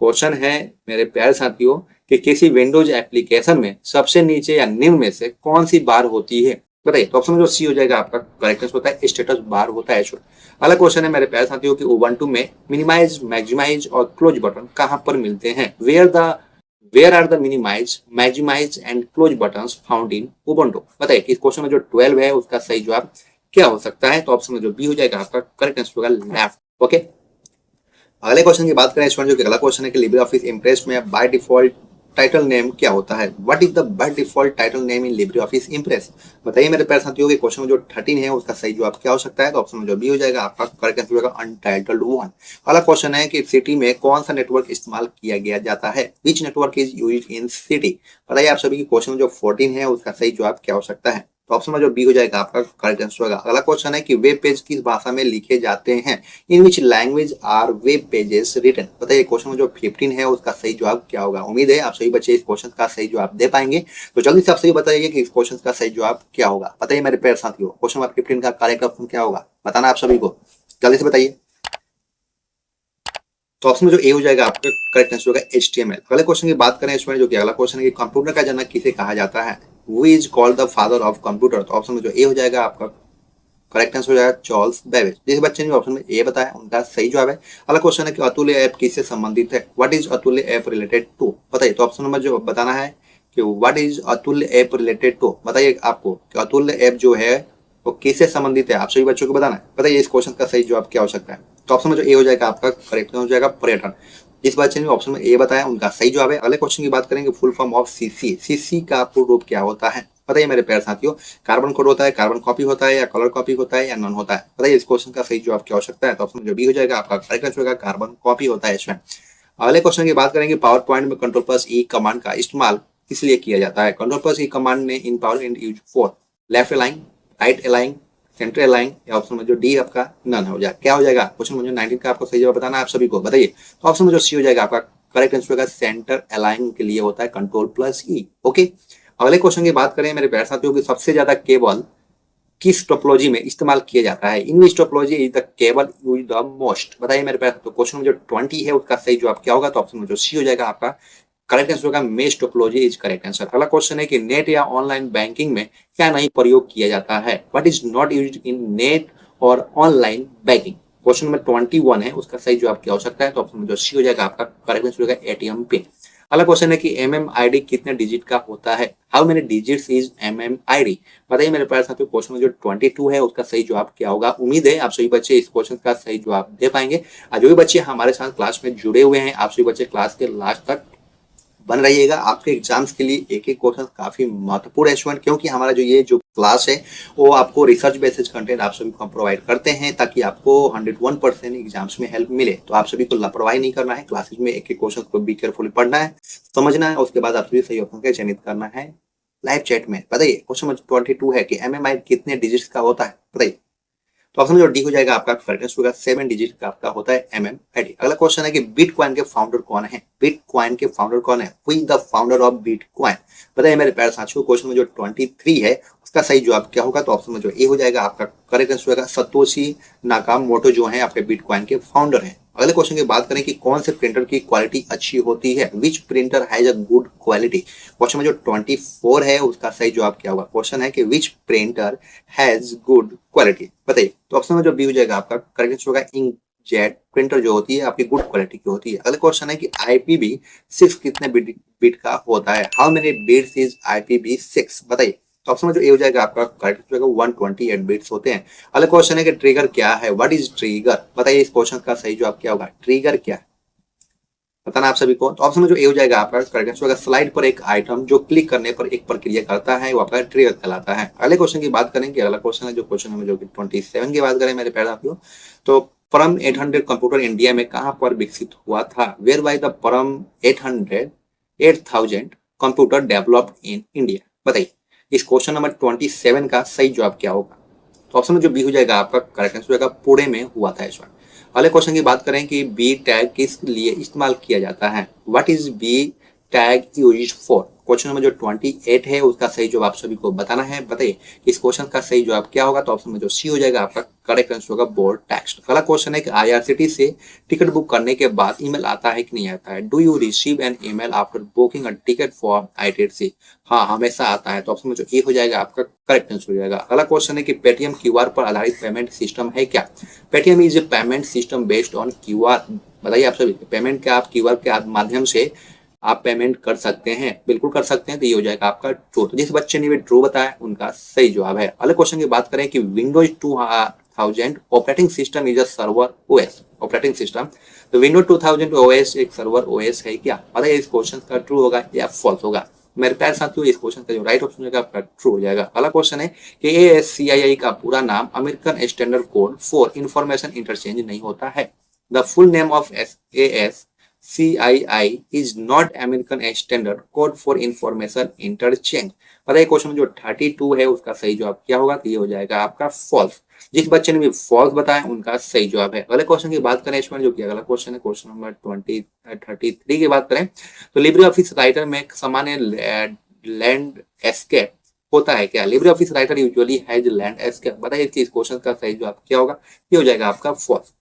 क्वेश्चन है मेरे प्यारे साथियों कि किसी विंडोज एप्लीकेशन में सबसे नीचे या निम्न में से कौन सी बार होती है। बताइए तो ऑप्शन में जो सी हो जाएगा आपका करेक्ट आंसर होता है स्टेटस बार होता है। अगला क्वेश्चन है मेरे प्यारे साथियों कि उबंटू में मिनिमाइज, मैक्सिमाइज और क्लोज बटन कहां पर मिलते हैं। Where are the minimise, maximise and close buttons found in Ubuntu. बताइए कि इस क्वेश्चन में जो 12 है उसका सही जवाब क्या हो सकता है। तो ऑप्शन में जो बी हो जाएगा आपका करेक्ट आंसर होगा लेफ्ट। ओके, अगले क्वेश्चन की बात करें स्टूडेंट, जो कि अगला क्वेश्चन है कि लिब्रे ऑफिस इम्प्रेस में बाय डिफॉल्ट टाइटल नेम क्या होता है। What is the by default title name in Libre Office impress. बताइए मेरे प्यारे साथियों के क्वेश्चन में जो 13 है उसका सही जवाब क्या हो सकता है। तो ऑप्शन में जो बी हो जाएगा आपका करेक्ट आंसर होगा अनटाइटल्ड 1। अगला क्वेश्चन है कि सिटी में कौन सा नेटवर्क इस्तेमाल किया गया जाता है। Which network is used in city. बताइए आप सभी के क्वेश्चन में जो 14 है उसका सही जवाब क्या हो सकता है। तो ऑप्शन में जो बी हो जाएगा आपका करेक्ट आंसर होगा। अगला क्वेश्चन है कि वेब पेज किस भाषा में लिखे जाते हैं। In which language are web pages written. बताइए क्वेश्चन में जो 15 है उसका सही जवाब क्या होगा। उम्मीद है आप सभी बच्चे इस क्वेश्चन का सही जवाब दे पाएंगे, तो जल्दी से आप सही बताइए कि इस क्वेश्चन का सही जवाब क्या होगा। बताइए मेरे प्यारे साथियों क्वेश्चन नंबर 15 का करेक्ट ऑप्शन क्या होगा, बताना आप सभी को, जल्दी से बताइए। तो ऑप्शन में जो ए हो जाएगा आपका करेक्ट आंसर होगा HTML। अगले क्वेश्चन की बात करें इसमें, जो कि अगला क्वेश्चन है कि कंप्यूटर का जनक किसे कहा जाता है। Who is called the father of computer। तो ऑप्शन में जो ए हो जाएगा आपका करेक्ट आंसर हो जाएगा चार्ल्स बेबेज। जिस बच्चे ने ऑप्शन में ए बताया उनका सही जवाब है। अगला क्वेश्चन है कि अतुल्य ऐप किससे संबंधित है। व्हाट इज अतुल्य ऐप रिलेटेड टू। बताइए तो ऑप्शन नंबर जो बताना है कि व्हाट इज अतुल्य ऐप रिलेटेड टू। बताइए आपको कि अतुल्य ऐप जो है वो किससे संबंधित है, आप सभी बच्चों को बताना है। बताइए इस क्वेश्चन का सही जवाब क्या हो सकता है। तो ऑप्शन में जो ए हो जाएगा आपका करेक्ट हो जाएगा पर्यटन। जिस बच्चे ने ऑप्शन में ए बताया उनका सही जवाब है। अगले क्वेश्चन की बात करेंगे full form of CC. CC का पूर्ण रूप क्या होता है। बताइए मेरे प्यारे साथियों, कार्बन कोड होता है, कार्बन कॉपी होता है, या कलर कॉपी होता है, या नॉन होता है? बताइए इस क्वेश्चन का सही जवाब क्या हो सकता है? तो ऑप्शन जो बी हो जाएगा आपका करेक्ट आंसर होगा, कार्बन कॉपी होता है इसमें। अगले क्वेश्चन की बात करेंगे, पावर पॉइंट में कंट्रोल प्लस ई कमांड का इस्तेमाल किस लिए किया जाता है? कंट्रोल प्लस ई कमांड में in power and use for left align, right align, centre align, या ऑप्शन में जो डी आपका नन हो जाएगा। क्या हो जाएगा? क्वेश्चन में जो 19 का आपको सही जवाब बताना है आप सभी को, बताइए। तो ऑप्शन में जो सी हो जाएगा आपका करेक्ट आंसर होगा, सेंटर अलाइन के लिए होता है कंट्रोल प्लस ई। ओके, अगले क्वेश्चन की बात करें मेरे प्यारे साथियों की, सबसे ज्यादा केबल किस टोपोलॉजी में इस्तेमाल किया जाता है? In which topology is the cable use the most? बताइए मेरे प्यारे। तो क्वेश्चन में जो 20 है उसका सही जवाब क्या होगा? तो ऑप्शन में जो सी हो जाएगा आपका करेक्ट आंसर होगा, mesh topology is correct answer. अगला क्वेश्चन है कि नेट या ऑनलाइन बैंकिंग में क्या नहीं प्रयोग किया जाता है? What is not used in net और ऑनलाइन बैंकिंग? क्वेश्चन नंबर 21 है, उसका सही जवाब क्या हो सकता है? तो ऑप्शन में जो सी हो जाएगा आपका करेक्ट आंसर होगा, एटीएम पिन। अगला क्वेश्चन है कि MMID कितने डिजिट का होता है? How many digits is MMID? बताइए मेरे प्यारे साथियों, क्वेश्चन में जो 22 है उसका सही जवाब क्या होगा? उम्मीद है आप सभी बच्चे इस क्वेश्चन का सही जवाब दे पाएंगे। जो भी बच्चे हमारे साथ क्लास में जुड़े हुए हैं, आप सभी बच्चे क्लास के लास्ट तक बन रहिएगा। आपके एग्जाम्स के लिए एक एक क्वेश्चन काफी महत्वपूर्ण है स्टूडेंट, क्योंकि हमारा जो क्लास है वो आपको रिसर्च बेस्ड कंटेंट आप सभी को हम प्रोवाइड करते हैं, ताकि आपको 101% एग्जाम्स में हेल्प मिले। तो आप सभी को लापरवाही नहीं करना है, क्लासेज में एक एक क्वेश्चन को भी केयरफुली पढ़ना है, समझना है, उसके बाद आप सभी सही ऑप्शन का चयनित करना है लाइव चैट में। बताइए क्वेश्चन नंबर 22 है कि MMI कितने डिजिट्स का होता है? बताइए। तो ऑप्शन जो डी हो जाएगा आपका करेक्ट आंसर होगा, 7 डिजिट का आपका होता है MMID। अगला क्वेश्चन है कि बिटकॉइन के फाउंडर कौन है? बिटकॉइन के फाउंडर कौन है? Who is the founder of bitcoin? बताइए मेरे प्यारे साथियों, क्वेश्चन में जो 23 है उसका सही जवाब क्या होगा? तो ऑप्शन में जो ए हो जाएगा आपका करेक्ट आंसर होगा, सतोशी नाकामोटो जो है आपके बिटकॉइन के फाउंडर है। अगले क्वेश्चन की बात करें कि कौन से प्रिंटर की क्वालिटी अच्छी होती है? विच printer has a good quality? Question में जो 24 है उसका सही जवाब क्या होगा? क्वेश्चन है कि विच प्रिंटर हैज गुड क्वालिटी? बताइए। तो ऑप्शन में जो बी हो जाएगा आपका करेक्ट आंसर होगा, इंकजेट प्रिंटर जो होती है आपकी गुड क्वालिटी की होती है। अगले क्वेश्चन है कि IPv6 कितने बिट का होता है? How many bits is IPv6? बताइए। तो ऑप्शन में जो ए हो जाएगा आपका करेक्ट होगा, 128 बिट्स होते हैं। अगला क्वेश्चन है कि ट्रिगर क्या है? What is trigger? बताइए इस क्वेश्चन का सही जवाब क्या होगा? ट्रिगर क्या है बताना आप सभी को। तो ऑप्शन में जो ए हो जाएगा आपका करेक्ट आंसर होगा, स्लाइड पर एक आइटम जो क्लिक करने पर एक प्रक्रिया करता है वो आपका ट्रिगर कहलाता है। अगले क्वेश्चन की बात करेंगे, अगला क्वेश्चन है जो क्वेश्चन है जो 27 की बात करें मेरे प्यारे साथियों, तो परम 800 कंप्यूटर इंडिया में कहां पर विकसित हुआ था? वेयर बाय द परम 8000 कंप्यूटर डेवलप्ड इन इंडिया? बताइए इस क्वेश्चन नंबर 27 का सही जवाब क्या होगा? तो ऑप्शन में जो बी हो जाएगा आपका करेक्ट आंसर होगा, पुणे में हुआ था इस बार। अगले क्वेश्चन की बात करें कि बी टैग किस लिए इस्तेमाल किया जाता है? What is B tag used for? Question number जो 28 है उसका सही जवाब आप सभी को बताना है। बताइए इस क्वेश्चन का सही जवाब क्या होगा? तो ऑप्शन में जो सी हो जाएगा आपका करेक्ट आंसर होगा, बोर्ड टेक्स्ट। अगला क्वेश्चन है कि IRCTC से टिकट बुक करने के बाद ईमेल आता है कि नहीं आता है? Do you receive an email after booking a ticket for IRCTC? हाँ, हमेशा आता है। तो ऑप्शन में जो ए हो जाएगा आपका करेक्ट आंसर हो जाएगा। अगला क्वेश्चन है कि पेटीएम QR पर आधारित पेमेंट सिस्टम है क्या? Paytm is a payment system based on QR। बताइए आप सभी, पेमेंट क्या आप QR के माध्यम से आप पेमेंट कर सकते हैं? बिल्कुल कर सकते हैं। तो ये हो जाएगा आपका ट्रू। तो जिस बच्चे ने भी ट्रू बताया उनका सही जवाब है। अगले क्वेश्चन की बात करें कि Windows 2000 operating system is a server OS operating system. तो विंडोज 2000 OS एक सर्वर OS है क्या? बताइए इस क्वेश्चन का ट्रू होगा या फॉल्स होगा? मेरे प्यारे साथियों, इस क्वेश्चन का जो राइट ऑप्शन होगा आपका ट्रू हो जाएगा। अगला क्वेश्चन है कि ASCII का पूरा नाम American standard code for information interchange नहीं होता है। The full name of ASCII is not American Standard Code for Information Interchange। बताइए क्वेश्चन में जो 32 है उसका सही जवाब क्या होगा? तो ये हो जाएगा आपका फॉल्स। जिस बच्चे ने भी फॉल्स बताया उनका सही जवाब है। अगले क्वेश्चन की बात करें इसमें जो कि अगला क्वेश्चन है क्वेश्चन नंबर 33 की बात करें, तो लिब्रे ऑफिस राइटर में सामान्य लैंडस्केप होता है क्या? Libre office writer usually has landscape. बताइए इस क्वेश्चन का सही जवाब क्या होगा? ये हो जाएगा आपका फॉल्स।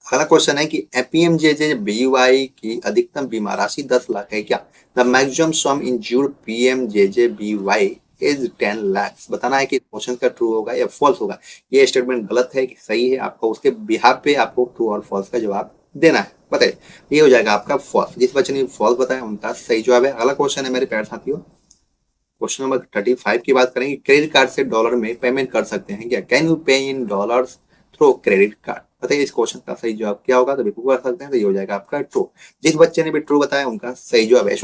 अगला क्वेश्चन है कि PMJJBY की अधिकतम बीमा राशि 10 लाख है क्या? The maximum some इंज्यूर्ड PMJJBY is 10 lakh. बताना है कि क्वेश्चन का ट्रू होगा या फॉल्स होगा। ये स्टेटमेंट गलत है कि सही है, आपको उसके बिहाफ पे आपको ट्रू और फॉल्स का जवाब देना है। बताइए ये हो जाएगा आपका फॉल्स। जिस बच्चे ने फॉल्स बताया उनका सही जवाब है। अगला क्वेश्चन है मेरे प्यारे साथियों, क्वेश्चन नंबर 35 की बात करेंगे, क्रेडिट कार्ड से डॉलर में पेमेंट कर सकते हैं क्या? कैन यू पे in dollars through credit card? बताइए इस क्वेश्चन का सही जवाब क्या होगा? तो बिल्कुल कर सकते हैं। तो ये हो जाएगा आपका ट्रू। जिस बच्चे ने भी ट्रू बताया उनका सही जवाब है।